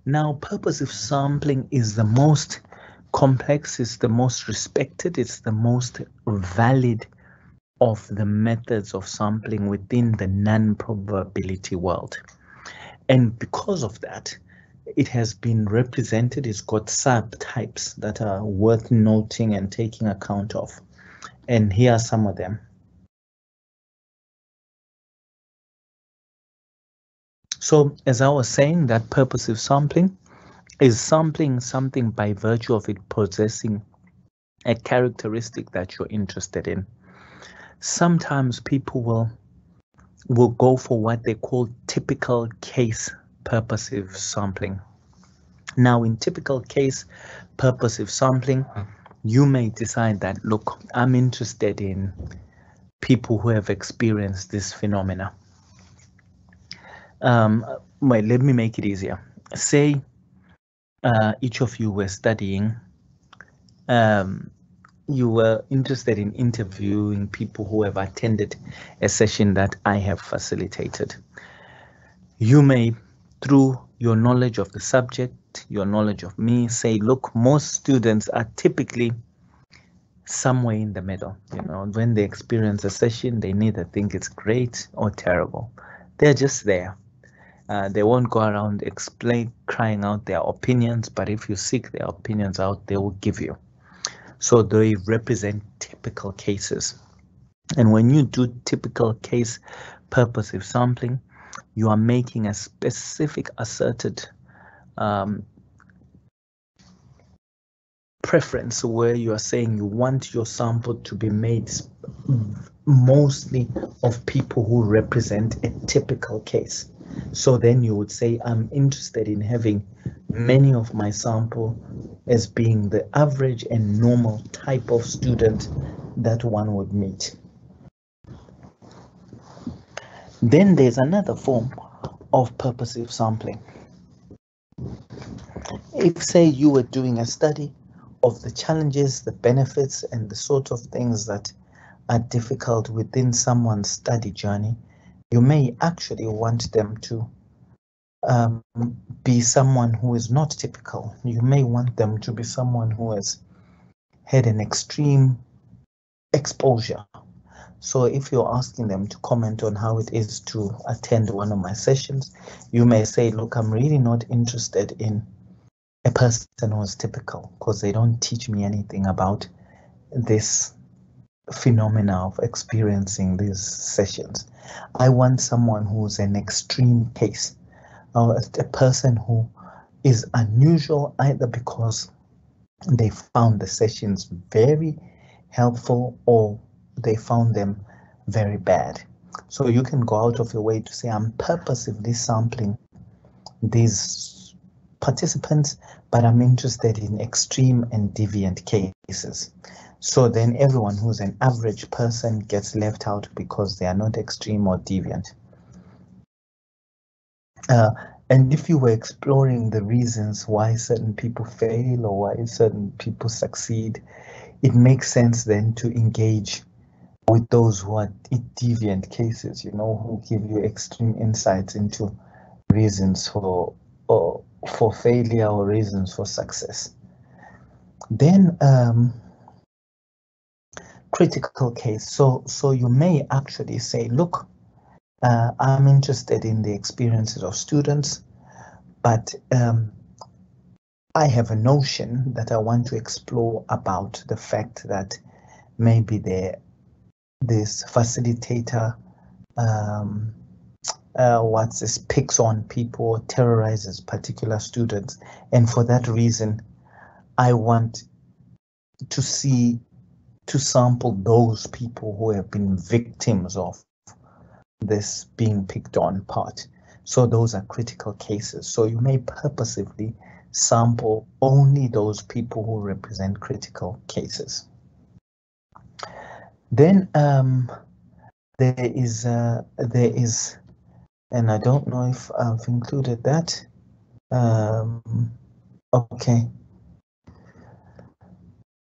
Now, purposive sampling is the most complex, it's the most respected, it's the most valid of the methods of sampling within the non-probability world. And because of that, it has been represented, it's got subtypes that are worth noting and taking account of. And here are some of them. So as I was saying, that purposive sampling is sampling something by virtue of it possessing a characteristic that you're interested in. Sometimes people will go for what they call typical case purposive sampling. Now, in typical case purposive sampling, you may decide that, look, I'm interested in people who have experienced this phenomena. Well, let me make it easier. Say each of you were studying, you were interested in interviewing people who have attended a session that I have facilitated. You may, through your knowledge of the subject, your knowledge of me, say, look, most students are typically somewhere in the middle. You know, when they experience a session, they neither think it's great or terrible. They're just there. They won't go around crying out their opinions, but if you seek their opinions out, they will give you. So they represent typical cases. And when you do typical case purposive sampling, you are making a specific asserted preference where you are saying you want your sample to be made mostly of people who represent a typical case. So then you would say, I'm interested in having many of my sample as being the average and normal type of student that one would meet. Then there's another form of purposive sampling. If, say, you were doing a study of the challenges, the benefits, and the sort of things that are difficult within someone's study journey, you may actually want them to be someone who is not typical. You may want them to be someone who has had an extreme exposure. So if you're asking them to comment on how it is to attend one of my sessions, you may say, look, I'm really not interested in a person who is typical because they don't teach me anything about this phenomena of experiencing these sessions. I want someone who's an extreme case, or a person who is unusual either because they found the sessions very helpful or they found them very bad. So you can go out of your way to say, I'm purposively sampling these participants, but I'm interested in extreme and deviant cases. So then everyone who's an average person gets left out because they are not extreme or deviant. And if you were exploring the reasons why certain people fail or why certain people succeed, it makes sense then to engage with those who are deviant cases, you know, who give you extreme insights into reasons for failure or reasons for success. Then critical case. So you may actually say, look, I'm interested in the experiences of students, but I have a notion that I want to explore about the fact that maybe this facilitator picks on people, terrorizes particular students, and for that reason, I want to sample those people who have been victims of this being picked on part. So those are critical cases. So you may purposively sample only those people who represent critical cases. Then there is, and I don't know if I've included that. Okay.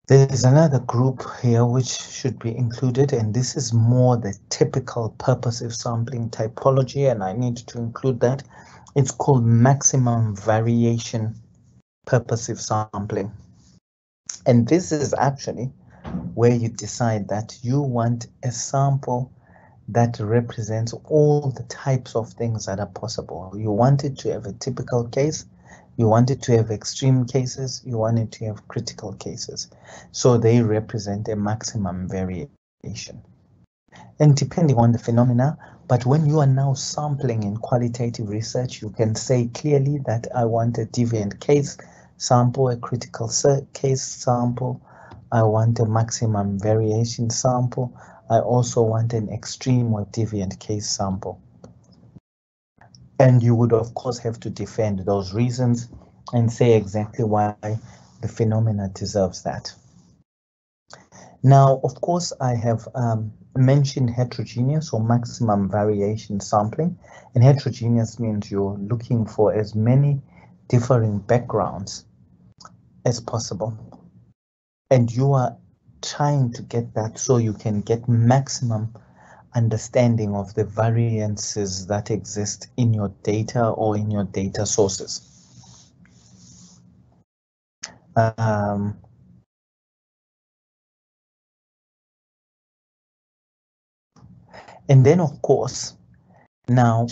There's another group here which should be included, and this is more the typical purposive sampling typology, and I need to include that. It's called maximum variation purposive sampling. And this is actually where you decide that you want a sample that represents all the types of things that are possible. You want it to have a typical case, you want it to have extreme cases, you want it to have critical cases. So they represent a maximum variation. And depending on the phenomena, but when you are now sampling in qualitative research, you can say clearly that I want a deviant case sample, a critical case sample, I want a maximum variation sample, I also want an extreme or deviant case sample. And you would, of course, have to defend those reasons and say exactly why the phenomena deserves that. Now, of course, I have mentioned heterogeneous or maximum variation sampling. And heterogeneous means you're looking for as many differing backgrounds as possible. And you are trying to get that so you can get maximum understanding of the variances that exist in your data or in your data sources. And then, of course, now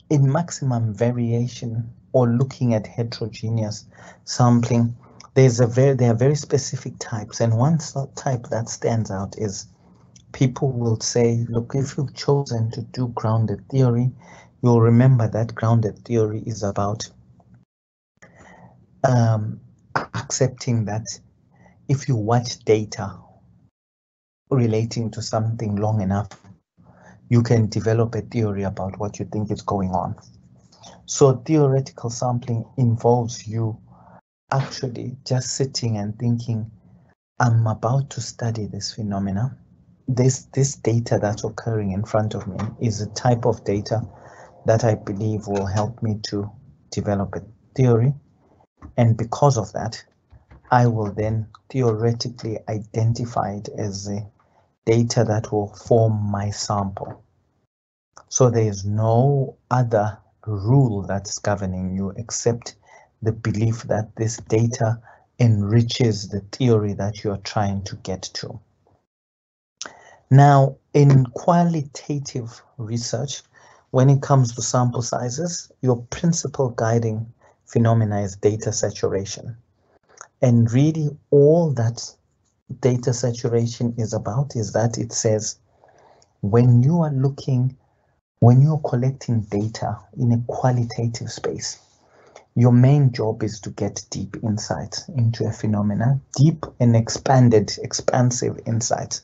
in maximum variation or looking at heterogeneous sampling, there are very specific types, and one type that stands out is people will say, look, if you've chosen to do grounded theory, you'll remember that grounded theory is about accepting that if you watch data relating to something long enough, you can develop a theory about what you think is going on. So theoretical sampling involves you actually just sitting and thinking, I'm about to study this phenomena. This data that's occurring in front of me is a type of data that I believe will help me to develop a theory. And because of that, I will then theoretically identify it as the data that will form my sample. So there is no other rule that's governing you except the belief that this data enriches the theory that you're trying to get to. Now, in qualitative research, when it comes to sample sizes, your principal guiding phenomena is data saturation. And really all that data saturation is about is that it says when you're collecting data in a qualitative space, your main job is to get deep insight into a phenomena, deep and expansive insight.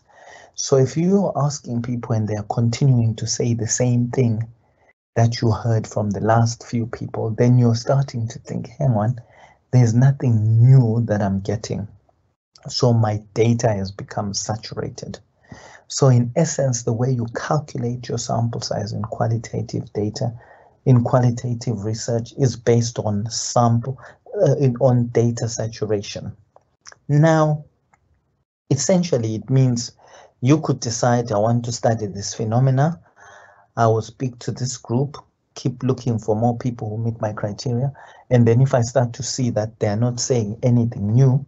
So if you're asking people and they're continuing to say the same thing that you heard from the last few people, then you're starting to think, hang on, there's nothing new that I'm getting. So my data has become saturated. So in essence, the way you calculate your sample size in qualitative data, in qualitative research, is based on on data saturation. Now, essentially, it means you could decide, I want to study this phenomena. I will speak to this group, keep looking for more people who meet my criteria. And then if I start to see that they're not saying anything new,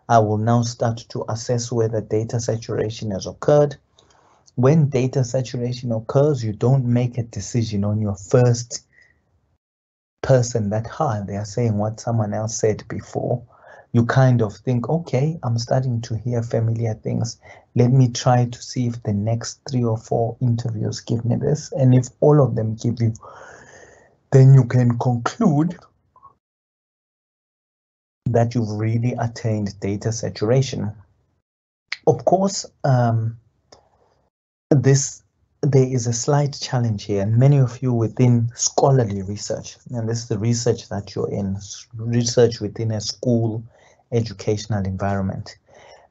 I will now start to assess whether data saturation has occurred. When data saturation occurs, you don't make a decision on your first person that, they are saying what someone else said before. You kind of think, okay, I'm starting to hear familiar things. Let me try to see if the next 3 or 4 interviews give me this. And if all of them give you, then you can conclude that you've really attained data saturation. Of course, there is a slight challenge here, and many of you within scholarly research, and this is the research that you're in, research within a school educational environment.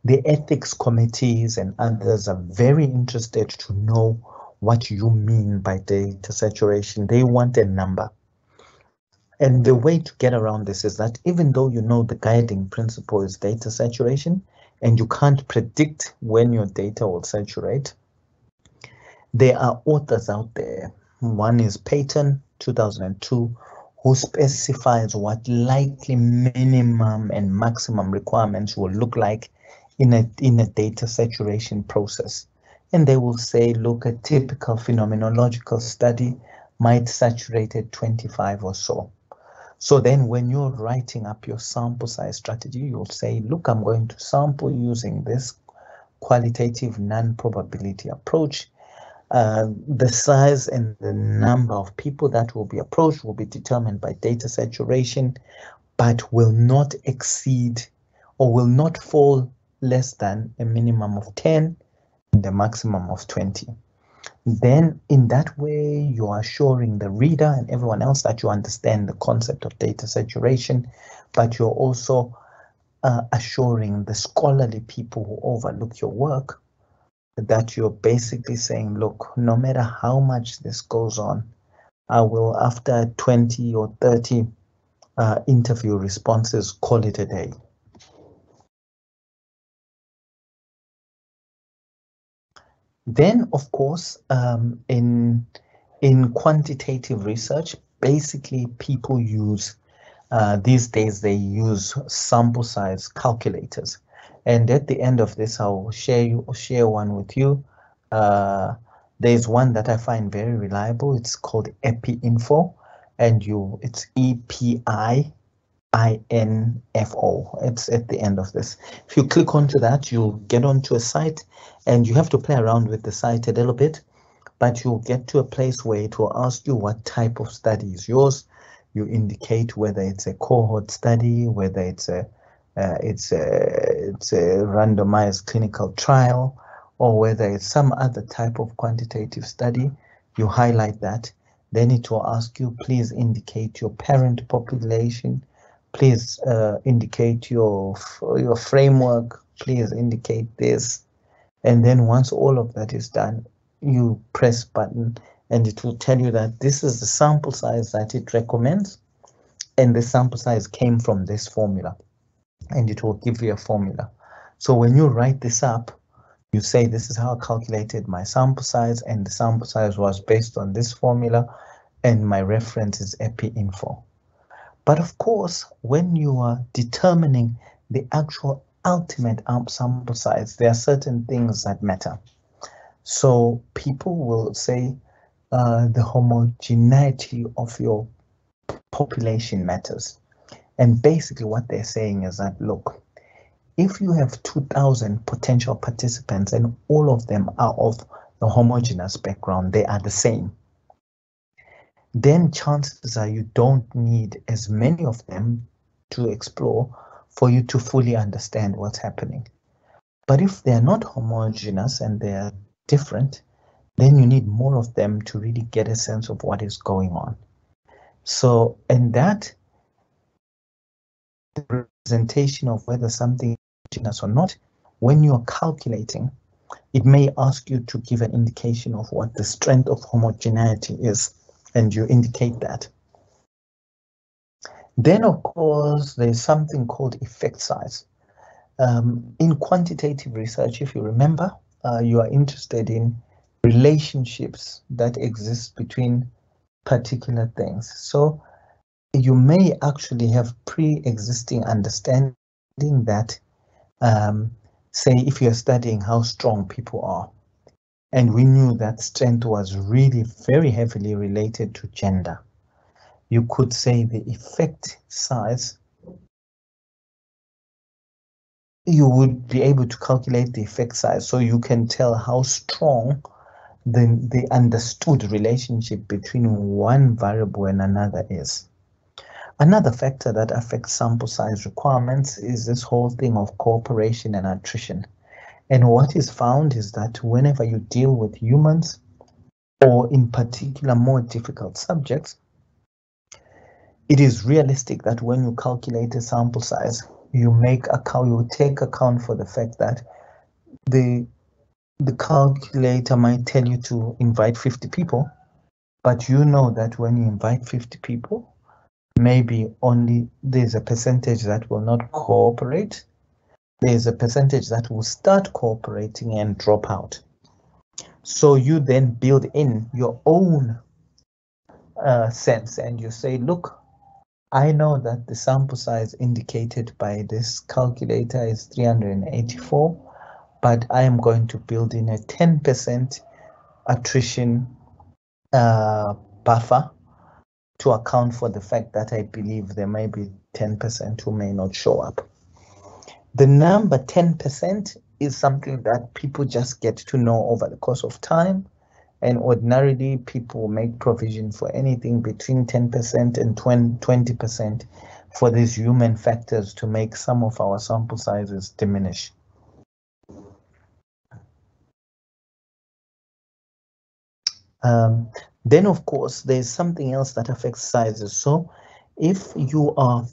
The ethics committees and others are very interested to know what you mean by data saturation. They want a number. And the way to get around this is that even though you know the guiding principle is data saturation, and you can't predict when your data will saturate, there are authors out there. One is Payton, 2002, who specifies what likely minimum and maximum requirements will look like in a data saturation process. And they will say, look, a typical phenomenological study might saturate at 25 or so. So then when you're writing up your sample size strategy, you'll say, look, I'm going to sample using this qualitative non-probability approach. The size and the number of people that will be approached will be determined by data saturation, but will not exceed or will not fall less than a minimum of 10 and a maximum of 20. Then in that way, you are assuring the reader and everyone else that you understand the concept of data saturation, but you're also assuring the scholarly people who overlook your work that you're basically saying, look, no matter how much this goes on, I will, after 20 or 30 interview responses, call it a day. Then, of course, in quantitative research, basically people use, these days they use sample size calculators. And at the end of this, I'll share one with you. There's one that I find very reliable. It's called EpiInfo, and it's EPIINFO. It's at the end of this. If you click onto that, you'll get onto a site, and you have to play around with the site a little bit, but you'll get to a place where it will ask you what type of study is yours. You indicate whether it's a cohort study, whether it's a randomized clinical trial, or whether it's some other type of quantitative study. You highlight that. Then it will ask you, please indicate your parent population. Please indicate your framework. Please indicate this. And then once all of that is done, you press button and it will tell you that this is the sample size that it recommends. And the sample size came from this formula. And it will give you a formula. So when you write this up, you say, this is how I calculated my sample size, and the sample size was based on this formula, and my reference is EpiInfo. But of course, when you are determining the actual ultimate sample size, there are certain things that matter. So people will say the homogeneity of your population matters. And basically what they're saying is that, look, if you have 2,000 potential participants and all of them are of a homogeneous background, they are the same, then chances are you don't need as many of them to explore for you to fully understand what's happening. But if they're not homogeneous and they're different, then you need more of them to really get a sense of what is going on. So, and that representation of whether something is homogeneous or not, when you're calculating, it may ask you to give an indication of what the strength of homogeneity is, and you indicate that. Then, of course, there's something called effect size. In quantitative research, if you remember, you are interested in relationships that exist between particular things. So you may actually have pre-existing understanding that, say, if you're studying how strong people are, and we knew that strength was really very heavily related to gender, you could say the effect size, you would be able to calculate the effect size so you can tell how strong the understood relationship between one variable and another is. Another factor that affects sample size requirements is this whole thing of cooperation and attrition. And what is found is that whenever you deal with humans, or in particular more difficult subjects, it is realistic that when you calculate a sample size, you take account for the fact that the calculator might tell you to invite 50 people, but you know that when you invite 50 people, maybe only there's a percentage that will not cooperate. There's a percentage that will start cooperating and drop out. So you then build in your own sense and you say, look, I know that the sample size indicated by this calculator is 384, but I am going to build in a 10% attrition buffer to account for the fact that I believe there may be 10% who may not show up. The number 10% is something that people just get to know over the course of time. And ordinarily, people make provision for anything between 10% and 20% for these human factors to make some of our sample sizes diminish. Then, of course, there's something else that affects sizes. So if you are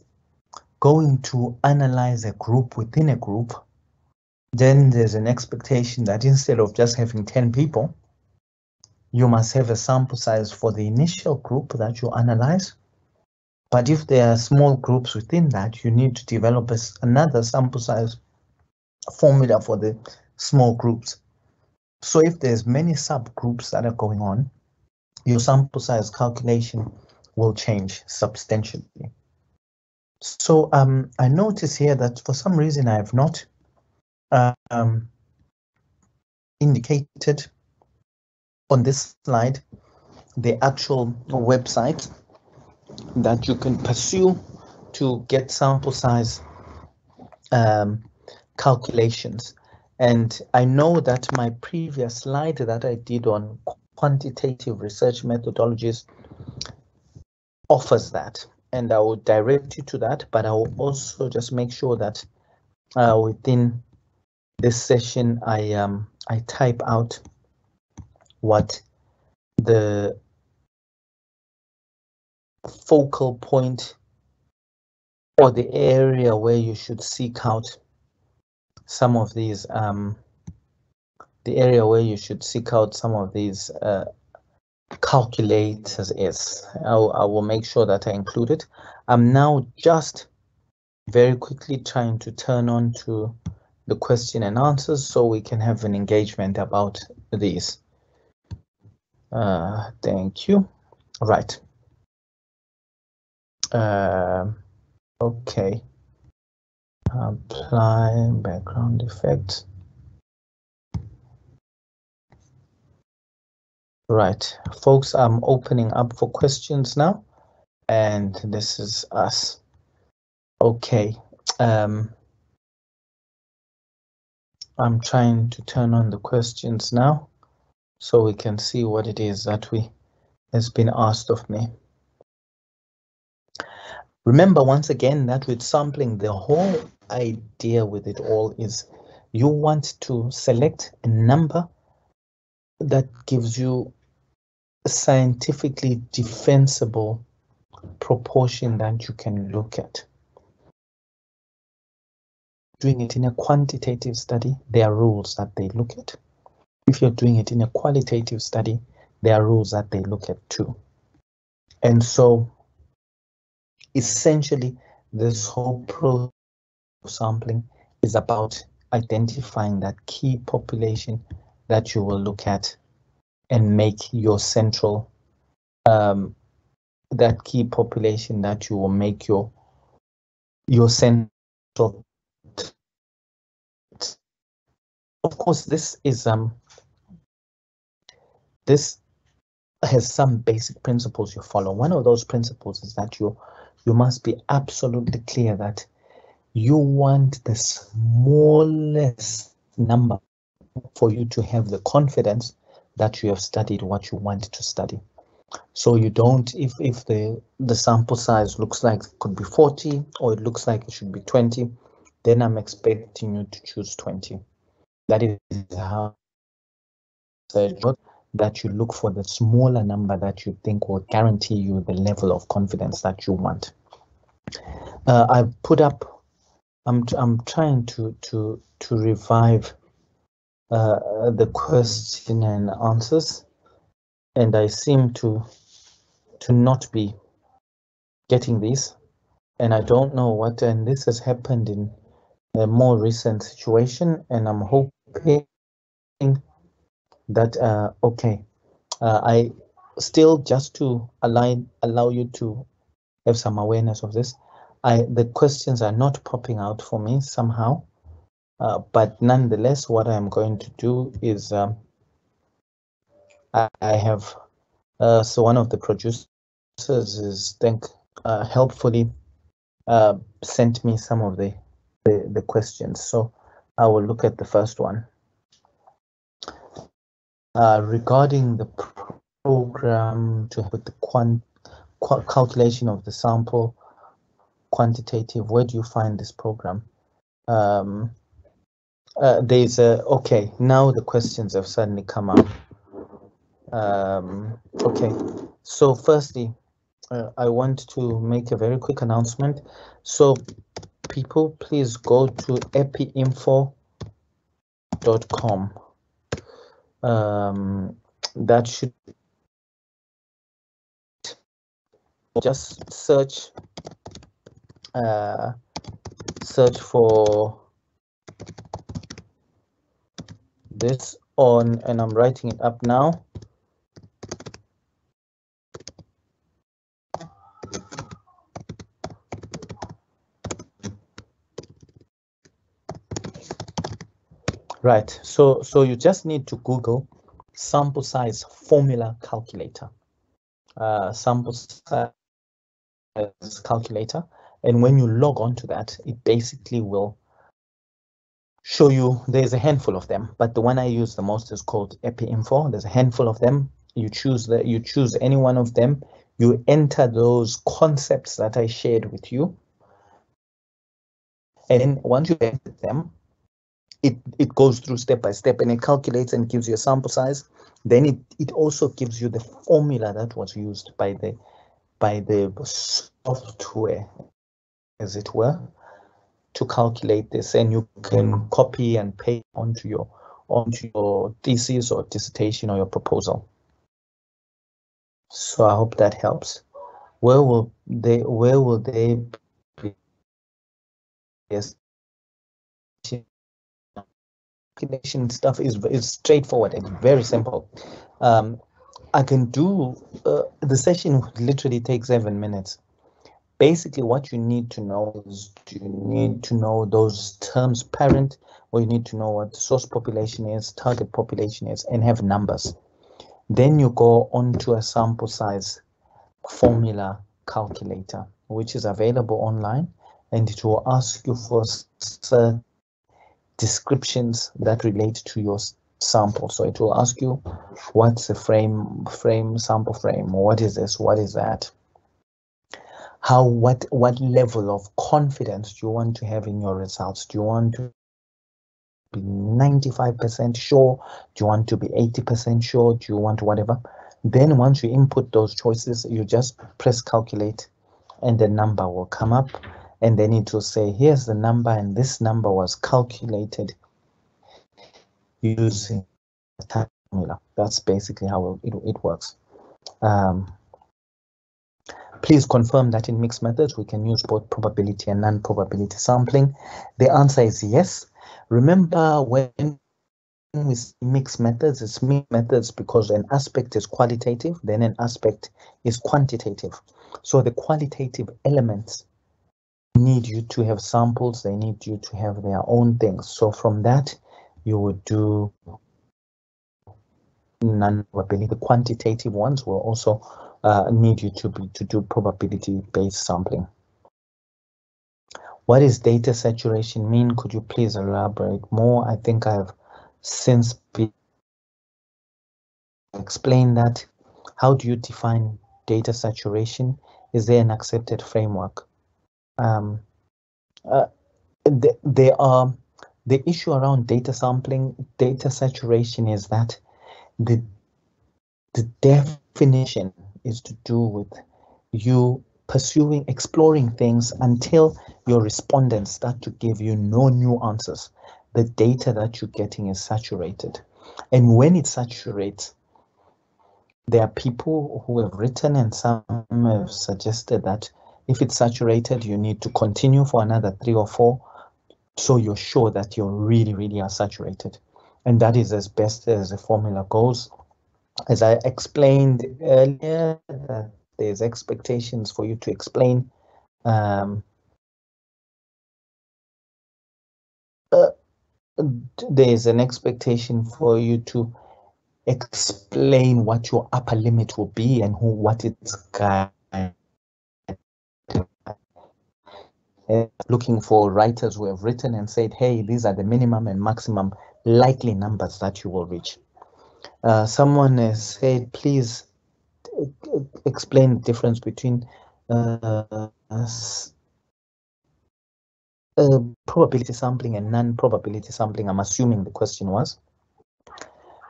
going to analyze a group within a group, then there's an expectation that instead of just having 10 people, you must have a sample size for the initial group that you analyze. But if there are small groups within that, you need to develop another sample size formula for the small groups. So if there's many subgroups that are going on, your sample size calculation will change substantially. So I notice here that for some reason I have not indicated on this slide the actual website that you can pursue to get sample size calculations. And I know that my previous slide that I did on quantitative research methodologies offers that, and I will direct you to that, but I will also just make sure that within this session I type out what the focal point or the area where you should seek out some of these calculators is. I will make sure that I include it. I'm now just very quickly trying to turn on to the question and answers so we can have an engagement about these. Thank you. Right. Okay. Apply background effect. Right, folks, I'm opening up for questions now, and this is us. Okay. I'm trying to turn on the questions now so we can see what it is that has been asked of me. Remember, once again, that with sampling, the whole idea with it all is you want to select a number that gives you a scientifically defensible proportion that you can look at. Doing it in a quantitative study, there are rules that they look at. If you're doing it in a qualitative study, there are rules that they look at too. And so essentially, this whole process of sampling is about identifying that key population that you will look at and make your central, that key population that you will make your central. Of course, this is this has some basic principles you follow. One of those principles is that you must be absolutely clear that you want the smallest number for you to have the confidence that you have studied what you want to study. So you don't, if the sample size looks like it could be 40 or it looks like it should be 20, then I'm expecting you to choose 20. That is how that you look for the smaller number that you think will guarantee you the level of confidence that you want. I've put up, I'm trying to revive the question and answers, and I seem to not be getting these, and I don't know what, and this has happened in a more recent situation, and I'm hoping that okay, I still, just to allow you to have some awareness of this. The questions are not popping out for me somehow, but nonetheless, what I'm going to do is I have so one of the producers is helpfully sent me some of the questions. So I will look at the first one. Regarding the program to help with the calculation of the sample, quantitative, where do you find this program? There's okay, now the questions have suddenly come up. Okay, so firstly, I want to make a very quick announcement. So people, please go to epiinfo.com. That should just search for this on, and I'm writing it up now. Right, so you just need to Google sample size formula calculator, sample size calculator, and when you log on to that, it basically will show you, there's a handful of them, but the one I use the most is called EpiInfo. There's a handful of them. You choose any one of them, you enter those concepts that I shared with you, and then once you enter them, it goes through step by step, and it calculates and gives you a sample size. Then it also gives you the formula that was used by the software, as it were, to calculate this, and you can copy and paste onto your thesis or dissertation or your proposal. So I hope that helps. Where will they be? Yes. Calculation stuff is straightforward and very simple. I can do the session literally takes 7 minutes. Basically, what you need to know is you need to know those terms parent, or you need to know what the source population is, target population is, and have numbers. Then you go on to a sample size formula calculator, which is available online, and it will ask you for certain descriptions that relate to your sample. So it will ask you, what's a sample frame? What is this? What is that? What level of confidence do you want to have in your results? Do you want to be 95% sure? Do you want to be 80% sure? Do you want whatever? Then once you input those choices, you just press calculate, and the number will come up, and then it will say, here's the number, and this number was calculated using a formula. That's basically how it works. Please confirm that in mixed methods we can use both probability and non-probability sampling. The answer is yes. Remember, when we mix methods, it's mixed methods because an aspect is qualitative, then an aspect is quantitative. So the qualitative elements need you to have samples, they need you to have their own things. So from that, you would do non-probability. The quantitative ones will also need you to do probability-based sampling. What does data saturation mean? Could you please elaborate more? I think I have since explained that. How do you define data saturation? Is there an accepted framework? The issue around data sampling, data saturation, is that the definition is to do with you exploring things until your respondents start to give you no new answers. The data that you're getting is saturated. And when it saturates, there are people who have written, and some have suggested that if it's saturated, you need to continue for another 3 or 4, so you're sure that you really are saturated. And that is as best as the formula goes. As I explained earlier, that there's expectations for you to explain. There's an expectation for you to explain what your upper limit will be and what it's guided. Looking for writers who have written and said, hey, these are the minimum and maximum likely numbers that you will reach. Someone has said, please explain the difference between probability sampling and non-probability sampling. I'm assuming the question was.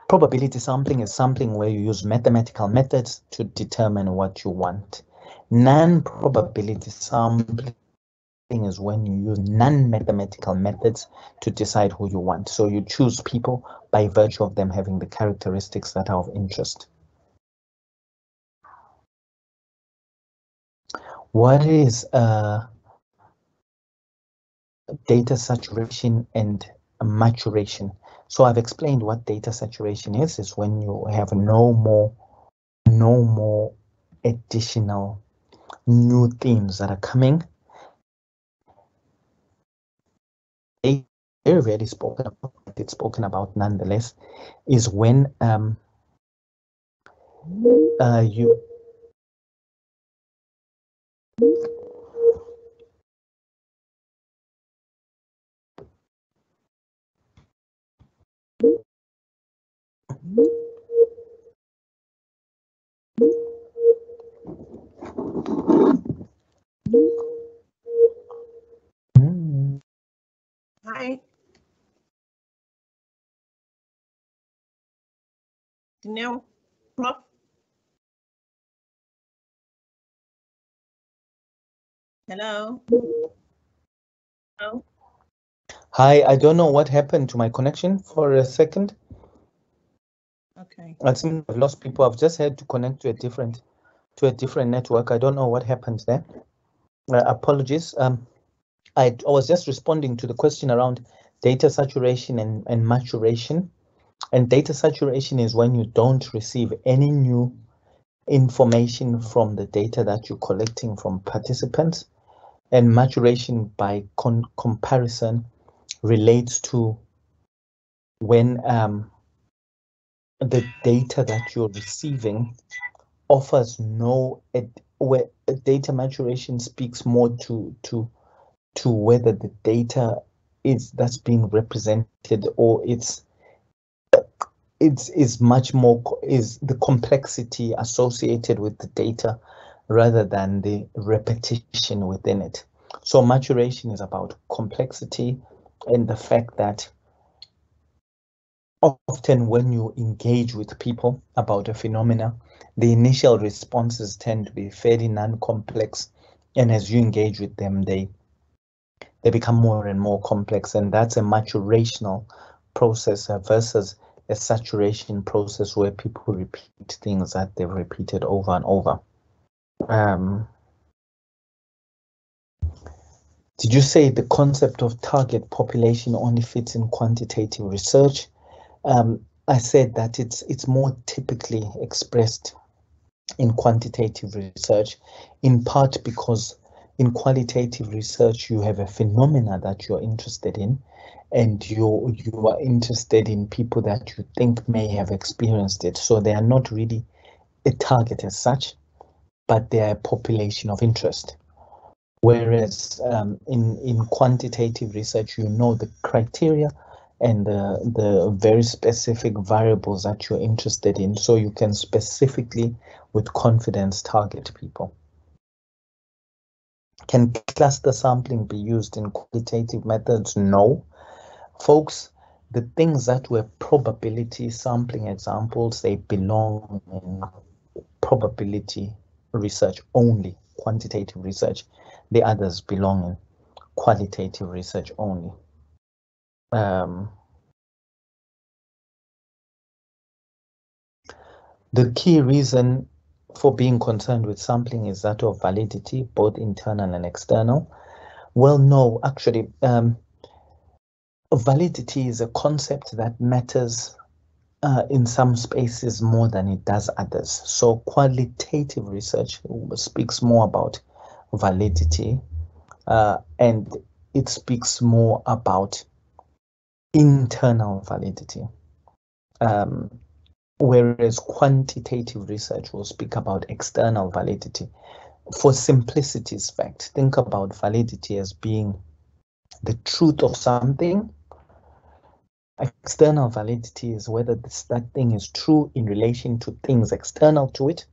Probability sampling is sampling where you use mathematical methods to determine what you want. Non-probability sampling is when you use non-mathematical methods to decide who you want. So you choose people by virtue of them having the characteristics that are of interest. What is data saturation and maturation? So I've explained what data saturation is when you have no more additional new themes that are coming. Very rarely spoken about, but it's spoken about nonetheless, is when you Hi. Now, Prof. Hello. Hello. Hi, I don't know what happened to my connection for a second. Okay. I seem to have lost people. I've just had to connect to a different network. I don't know what happened there. Apologies. I was just responding to the question around data saturation and maturation. And data saturation is when you don't receive any new information from the data that you're collecting from participants. And maturation, by comparison, relates to when the data that you're receiving offers no where data maturation speaks more to whether the data that's being represented, or it's much more is the complexity associated with the data rather than the repetition within it. So maturation is about complexity and the fact that often when you engage with people about a phenomena, the initial responses tend to be fairly non-complex, and as you engage with them, they become more and more complex, and that's a maturational process versus a saturation process where people repeat things that they've repeated over and over. Did you say the concept of target population only fits in quantitative research? I said that it's more typically expressed in quantitative research, in part because in qualitative research you have a phenomena that you're interested in, and you are interested in people that you think may have experienced it. So they are not really a target as such, but they are a population of interest. Whereas in quantitative research, you know the criteria and the very specific variables that you're interested in, so you can specifically, with confidence, target people. Can cluster sampling be used in qualitative methods? No. Folks, the things that were probability sampling examples, they belong in probability research only, quantitative research. The others belong in qualitative research only. The key reason for being concerned with sampling is that of validity, both internal and external. Well, no, actually, validity is a concept that matters in some spaces more than it does others. So qualitative research speaks more about validity, and it speaks more about internal validity. Whereas quantitative research will speak about external validity. For simplicity's fact, think about validity as being the truth of something. External validity is whether that thing is true in relation to things external to it.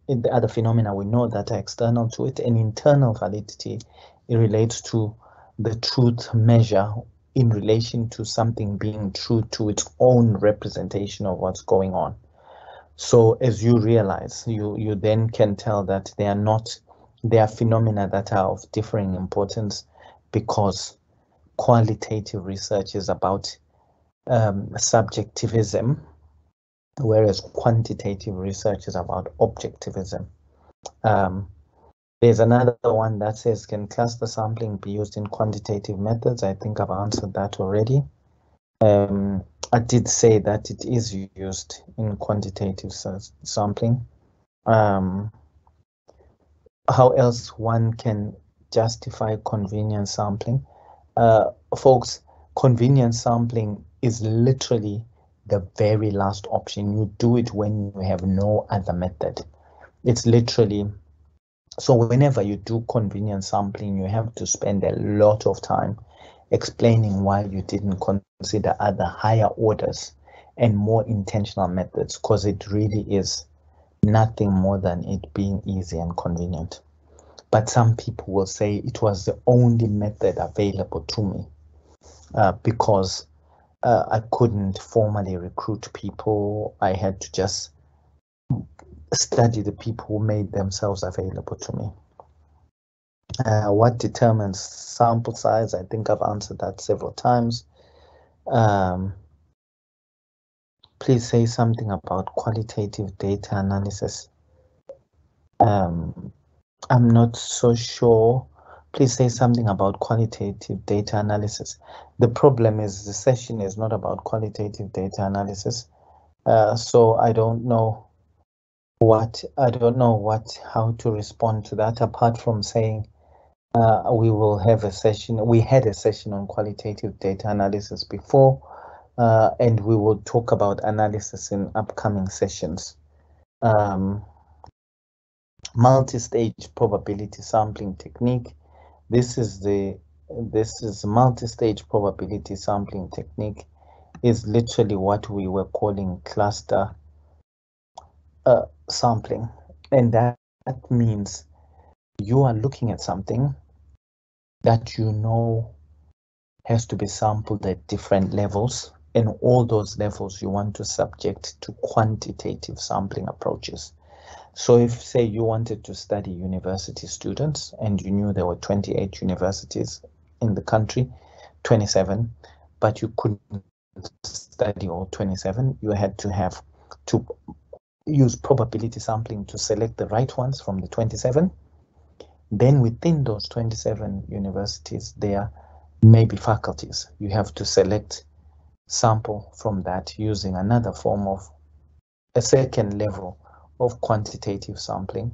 In the other phenomena we know that are external to it, and internal validity, it relates to the truth measure in relation to something being true to its own representation of what's going on. So as you realize, you then can tell that they are phenomena that are of differing importance, because qualitative research is about subjectivism, whereas quantitative research is about objectivism. There's another one that says, can cluster sampling be used in quantitative methods? I think I've answered that already. I did say that it is used in quantitative sampling. How else one can justify convenience sampling? Folks, convenience sampling is literally the very last option. You do it when you have no other method. It's literally, so whenever you do convenience sampling, you have to spend a lot of time explaining why you didn't consider other higher orders and more intentional methods, because it really is nothing more than it being easy and convenient. But some people will say it was the only method available to me because I couldn't formally recruit people. I had to just study the people who made themselves available to me. What determines sample size? I think I've answered that several times. Please say something about qualitative data analysis. I'm not so sure. Please say something about qualitative data analysis. The problem is the session is not about qualitative data analysis. So I don't know how to respond to that, apart from saying we will have a session. We had a session on qualitative data analysis before, and we will talk about analysis in upcoming sessions. Multistage probability sampling technique. This is multistage probability sampling technique is literally what we were calling cluster sampling, and that means you are looking at something that you know has to be sampled at different levels, and all those levels you want to subject to quantitative sampling approaches. So if, say, you wanted to study university students and you knew there were 28 universities in the country, 27, but you couldn't study all 27, you had to use probability sampling to select the right ones from the 27. Then within those 27 universities, there may be faculties. You have to select sample from that using another form of a second level of quantitative sampling.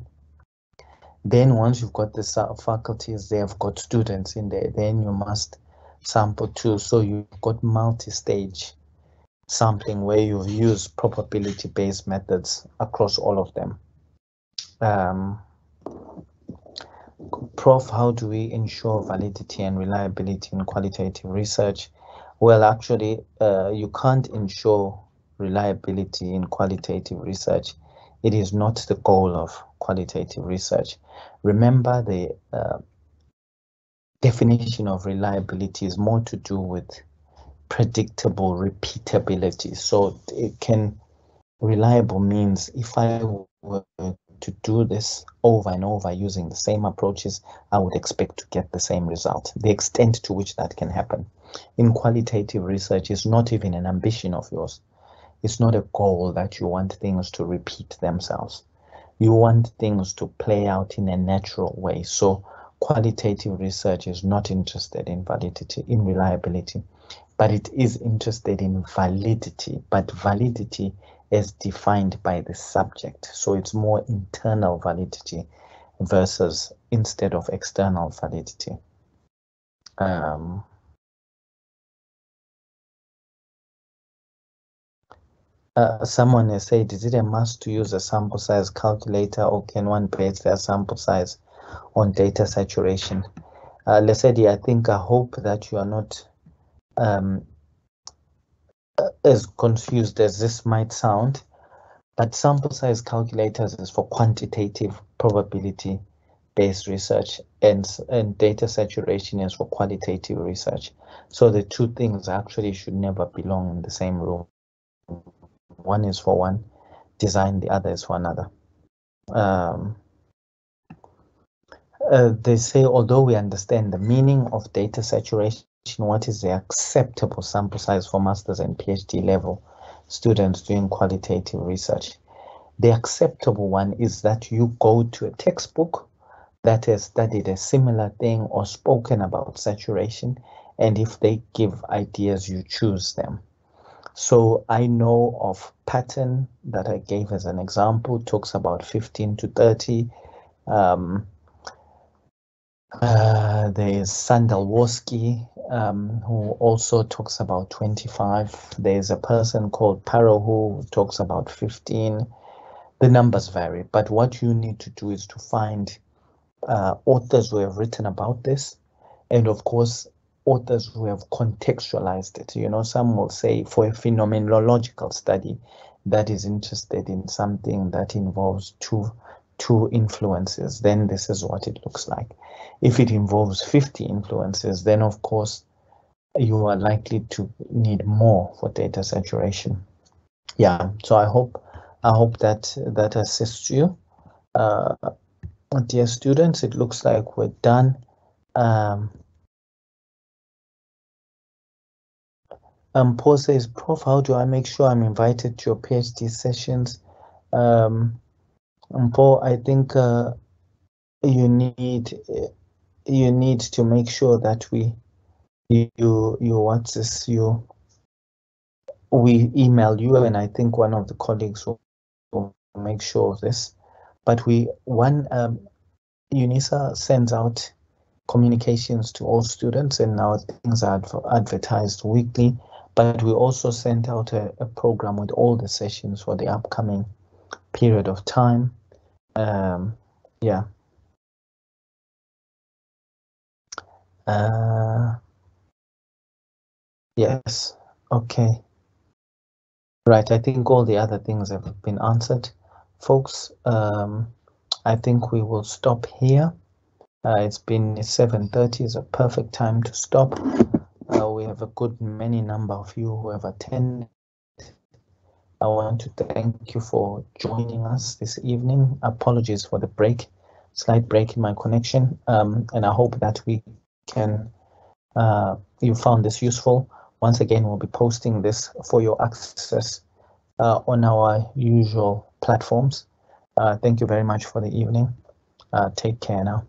Then once you've got the faculties, they have got students in there, then you must sample too. So you've got multi-stage sampling where you've used probability-based methods across all of them. Prof, how do we ensure validity and reliability in qualitative research? Well, actually, you can't ensure reliability in qualitative research. It is not the goal of qualitative research. Remember, the definition of reliability is more to do with predictable repeatability. So reliable means if I were to do this over and over using the same approaches, I would expect to get the same result. The extent to which that can happen in qualitative research is not even an ambition of yours. It's not a goal that you want things to repeat themselves. You want things to play out in a natural way. So qualitative research is not interested in validity, in reliability. but it is interested in validity, but validity is defined by the subject. So it's more internal validity versus instead of external validity. Someone has said, is it a must to use a sample size calculator, or can one base their sample size on data saturation? Lesedi, I hope that you are not as confused as this might sound, but sample size calculators is for quantitative probability based research, and data saturation is for qualitative research. So the two things actually should never belong in the same room. One is for one design, the other is for another. They say, although we understand the meaning of data saturation, what is the acceptable sample size for master's and PhD level students doing qualitative research? The acceptable one is that you go to a textbook that has studied a similar thing or spoken about saturation, and if they give ideas, you choose them. So I know of pattern that I gave as an example, talks about 15 to 30. There's Sandalwoski, who also talks about 25. There's a person called Paro who talks about 15. The numbers vary, but what you need to do is to find authors who have written about this, and of course, authors who have contextualized it. You know, some will say for a phenomenological study that is interested in something that involves two influences, then this is what it looks like. If it involves 50 influences, then of course you are likely to need more for data saturation. Yeah, so I hope that assists you. Dear students, it looks like we're done. Paul says, Prof, how do I make sure I'm invited to your PhD sessions? Paul, I think you need to make sure that we email you, and I think one of the colleagues will make sure of this. But UNISA sends out communications to all students, and now things are advertised weekly, but we also sent out a program with all the sessions for the upcoming period of time. Yeah. Yes. Okay. Right. I think all the other things have been answered, folks. I think we will stop here. It's been 7:30, is a perfect time to stop. We have a good many number of you who have attended. I want to thank you for joining us this evening. Apologies for the slight break in my connection, and I hope that we can, you found this useful. Once again, we'll be posting this for your access on our usual platforms. Thank you very much for the evening. Take care now.